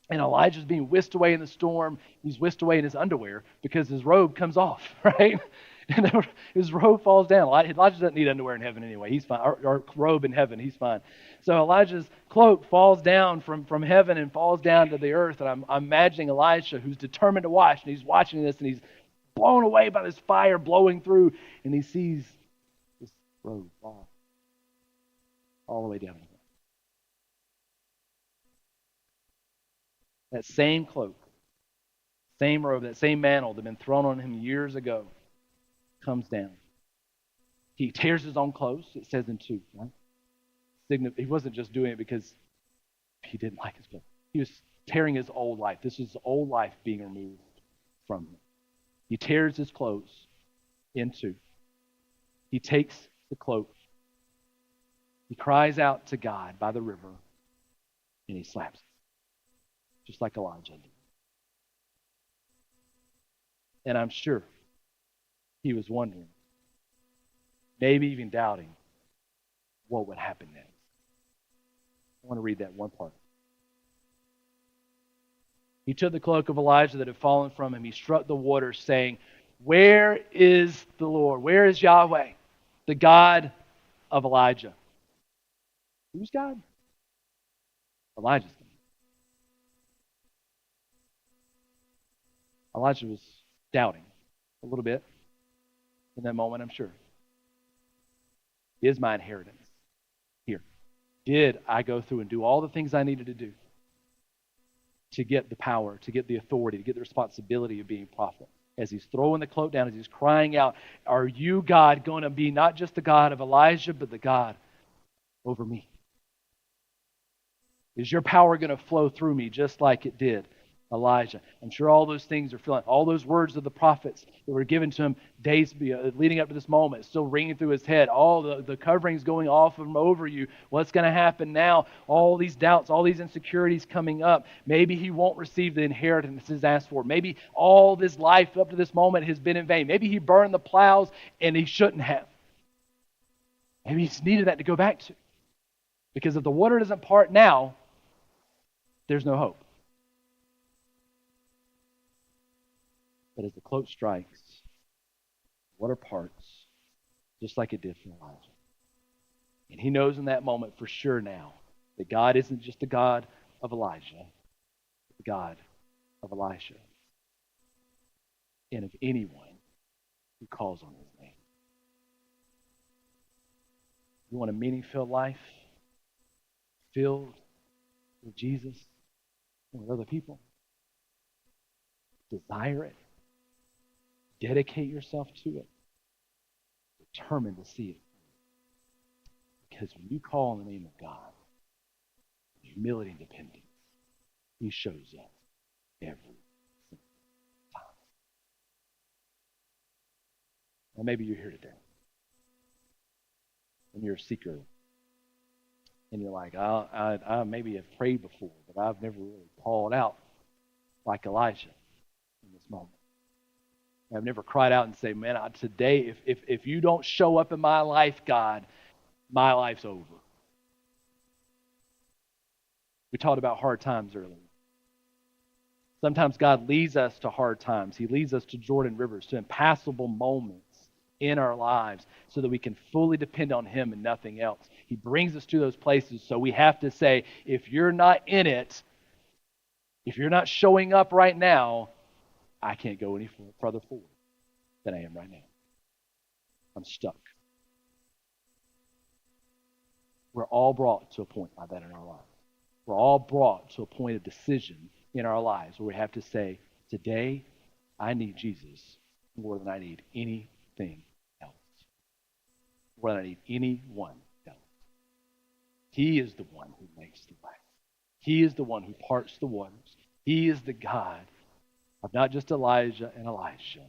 [SPEAKER 3] And Elijah's being whisked away in the storm. He's whisked away in his underwear because his robe comes off, right? And his robe falls down. Elijah doesn't need underwear in heaven anyway. He's fine. Or robe in heaven. He's fine. So Elijah's cloak falls down from heaven and falls down to the earth. And I'm imagining Elisha, who's determined to watch, and he's watching this, and he's blown away by this fire blowing through, and he sees this robe fall all the way down. That same cloak, same robe, that same mantle that had been thrown on him years ago comes down. He tears his own clothes, it says in 2, right? He wasn't just doing it because he didn't like his clothes. He was tearing his old life. This is old life being removed from him. He tears his clothes in 2. He takes the cloak. He cries out to God by the river, and he slaps it, just like Elijah did. And I'm sure he was wondering, maybe even doubting, what would happen next. I want to read that one part. He took the cloak of Elijah that had fallen from him. He struck the water, saying, where is the Lord? Where is Yahweh, the God of Elijah? Who's God? Elijah's God. Elijah was doubting a little bit in that moment, I'm sure. Is my inheritance here? Did I go through and do all the things I needed to do to get the power, to get the authority, to get the responsibility of being a prophet? As he's throwing the cloak down, as he's crying out, are you, God, going to be not just the God of Elijah, but the God over me? Is your power going to flow through me just like it did Elijah? I'm sure all those things are filling, all those words of the prophets that were given to him days leading up to this moment, still ringing through his head, all the coverings going off from over you. What's going to happen now? All these doubts, all these insecurities coming up. Maybe he won't receive the inheritance he's asked for. Maybe all this life up to this moment has been in vain. Maybe he burned the plows and he shouldn't have. Maybe he's needed that to go back to. Because if the water doesn't part now, there's no hope. But as the cloak strikes, water parts, just like it did for Elijah. And he knows in that moment for sure now that God isn't just the God of Elijah, but the God of Elisha. And of anyone who calls on his name. You want a meaning-filled life? Filled with Jesus and with other people. Desire it. Dedicate yourself to it. Determined to see it. Because when you call on the name of God, humility and dependence, He shows up every single time. Now maybe you're here today and you're a seeker and you're like, I maybe have prayed before, but I've never really called out like Elijah in this moment. I've never cried out and say, man, today, if you don't show up in my life, God, my life's over. We talked about hard times earlier. Sometimes God leads us to hard times. He leads us to Jordan rivers, to impassable moments in our lives so that we can fully depend on Him and nothing else. He brings us to those places, so we have to say, if you're not in it, if you're not showing up right now, I can't go any further forward than I am right now. I'm stuck. We're all brought to a point like that in our lives. We're all brought to a point of decision in our lives where we have to say, today, I need Jesus more than I need anything else. More than I need anyone else. He is the one who makes the way. He is the one who parts the waters. He is the God of not just Elijah and Elisha,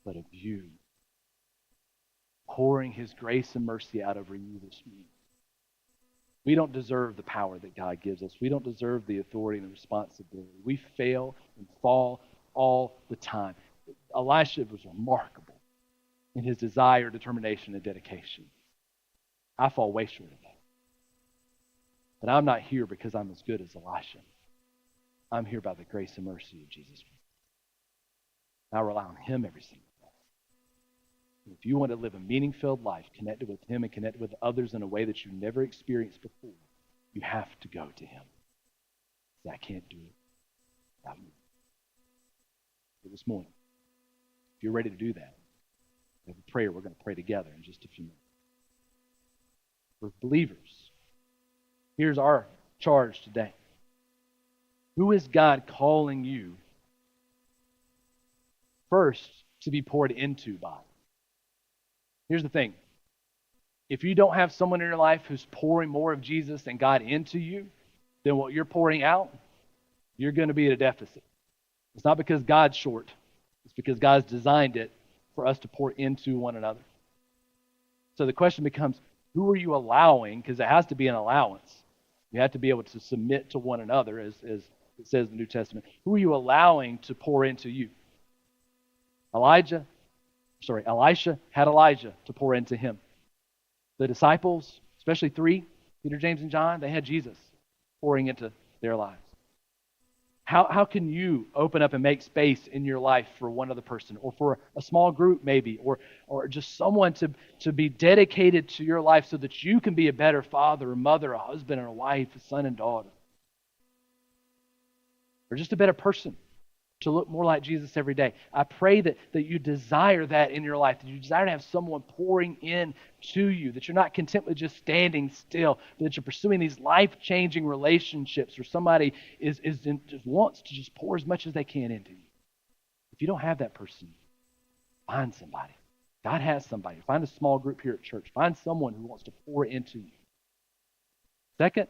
[SPEAKER 3] but of you. Pouring His grace and mercy out over you this morning. We don't deserve the power that God gives us. We don't deserve the authority and the responsibility. We fail and fall all the time. Elisha was remarkable in his desire, determination, and dedication. I fall way short of that. But I'm not here because I'm as good as Elisha. I'm here by the grace and mercy of Jesus Christ. I rely on Him every single day. If you want to live a meaning-filled life connected with Him and connected with others in a way that you never experienced before, you have to go to Him. I can't do it without you. So this morning, if you're ready to do that, we have a prayer we're going to pray together in just a few minutes. For believers, here's our charge today. Who is God calling you first to be poured into by? Here's the thing. If you don't have someone in your life who's pouring more of Jesus and God into you than what you're pouring out, you're going to be at a deficit. It's not because God's short. It's because God's designed it for us to pour into one another. So the question becomes, who are you allowing? Because it has to be an allowance. You have to be able to submit to one another, as it says in the New Testament. Who are you allowing to pour into you? Elisha had Elijah to pour into him. The disciples, especially 3, Peter, James, and John, they had Jesus pouring into their lives. How can you open up and make space in your life for one other person, or for a small group maybe, or just someone to be dedicated to your life so that you can be a better father or mother, a husband and a wife, a son and daughter, or just a better person to look more like Jesus every day? I pray that you desire that in your life, that you desire to have someone pouring in to you, that you're not content with just standing still, but that you're pursuing these life-changing relationships where somebody just wants to just pour as much as they can into you. If you don't have that person, find somebody. God has somebody. Find a small group here at church. Find someone who wants to pour into you. Second,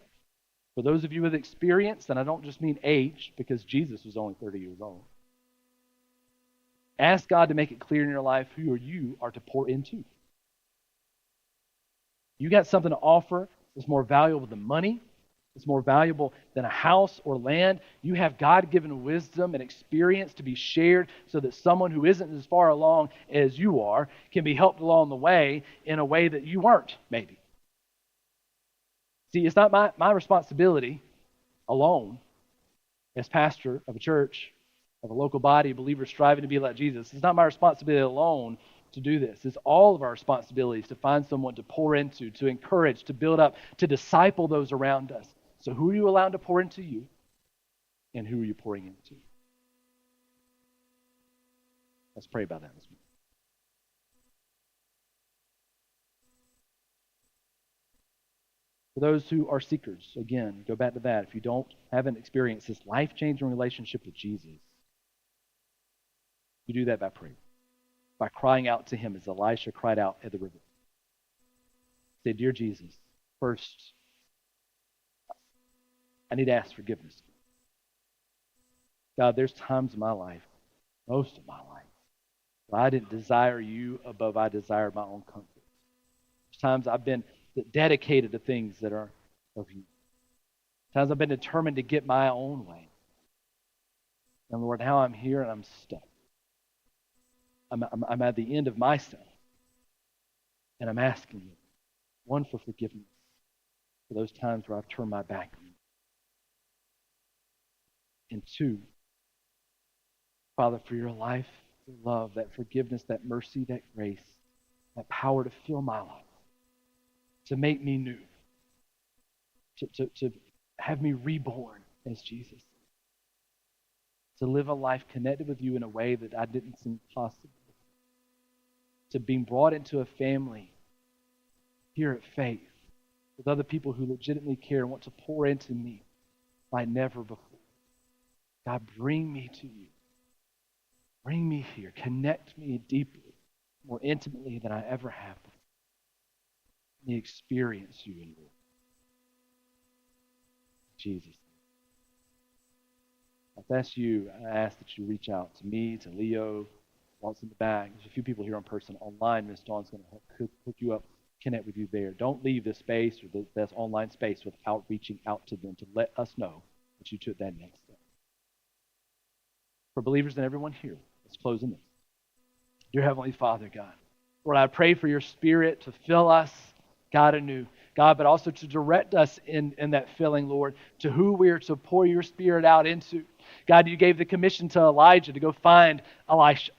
[SPEAKER 3] for those of you with experience, and I don't just mean age, because Jesus was only 30 years old, ask God to make it clear in your life who you are to pour into. You got something to offer that's more valuable than money. It's more valuable than a house or land. You have God-given wisdom and experience to be shared so that someone who isn't as far along as you are can be helped along the way in a way that you weren't, maybe. See, it's not my responsibility alone as pastor of a church, of a local body of believers striving to be like Jesus. It's not my responsibility alone to do this. It's all of our responsibilities to find someone to pour into, to encourage, to build up, to disciple those around us. So who are you allowing to pour into you, and who are you pouring into? Let's pray about that this morning. For those who are seekers, again, go back to that. If you haven't experienced this life-changing relationship with Jesus, you do that by prayer, by crying out to him as Elisha cried out at the river. Say, dear Jesus, first, I need to ask forgiveness. God, there's times in my life, most of my life, where I didn't desire you above I desired my own comfort. There's times I've been dedicated to things that are of you. Times I've been determined to get my own way. And Lord, now I'm here and I'm stuck. I'm at the end of myself. And I'm asking you, one, for forgiveness for those times where I've turned my back on you. And two, Father, for your life, your love, that forgiveness, that mercy, that grace, that power to fill my life, to make me new, to have me reborn as Jesus, to live a life connected with you in a way that I didn't seem possible, to being brought into a family here at Faith with other people who legitimately care and want to pour into me like never before. God, bring me to you. Bring me here. Connect me deeply, more intimately than I ever have before. Let me experience you in your Jesus. If that's you, I ask that you reach out to me, to Leo, Walt's in the back. There's a few people here in person. Online, Miss Dawn's going to hook you up, connect with you there. Don't leave this space or this online space without reaching out to them to let us know that you took that next step. For believers and everyone here, let's close in this. Dear Heavenly Father, God, Lord, I pray for your Spirit to fill us, God, anew. God, but also to direct us in that filling, Lord, to who we are to pour your Spirit out into. God, you gave the commission to Elijah to go find Elisha,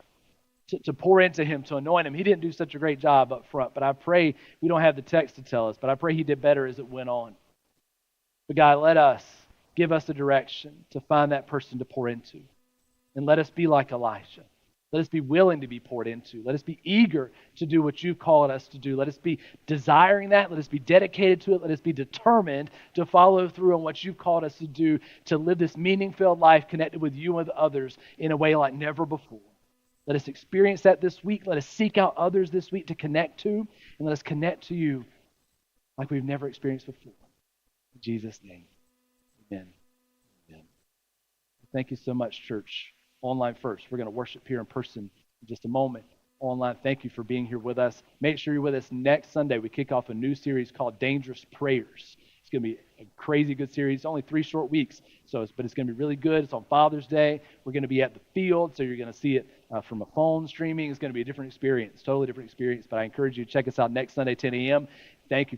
[SPEAKER 3] to pour into him, to anoint him. He didn't do such a great job up front, but I pray, we don't have the text to tell us, but I pray he did better as it went on. But God, give us the direction to find that person to pour into. And let us be like Elisha. Let us be willing to be poured into. Let us be eager to do what you've called us to do. Let us be desiring that. Let us be dedicated to it. Let us be determined to follow through on what you've called us to do, to live this meaning-filled life connected with you and with others in a way like never before. Let us experience that this week. Let us seek out others this week to connect to, and let us connect to you like we've never experienced before. In Jesus' name, amen. Amen. Thank you so much, church. Online first. We're going to worship here in person in just a moment. Online, thank you for being here with us. Make sure you're with us next Sunday. We kick off a new series called Dangerous Prayers. It's going to be a crazy good series. It's only 3 short weeks, but it's going to be really good. It's on Father's Day. We're going to be at the field, so you're going to see it from a phone streaming. It's going to be a different experience, totally different experience. But I encourage you to check us out next Sunday, 10 a.m. Thank you.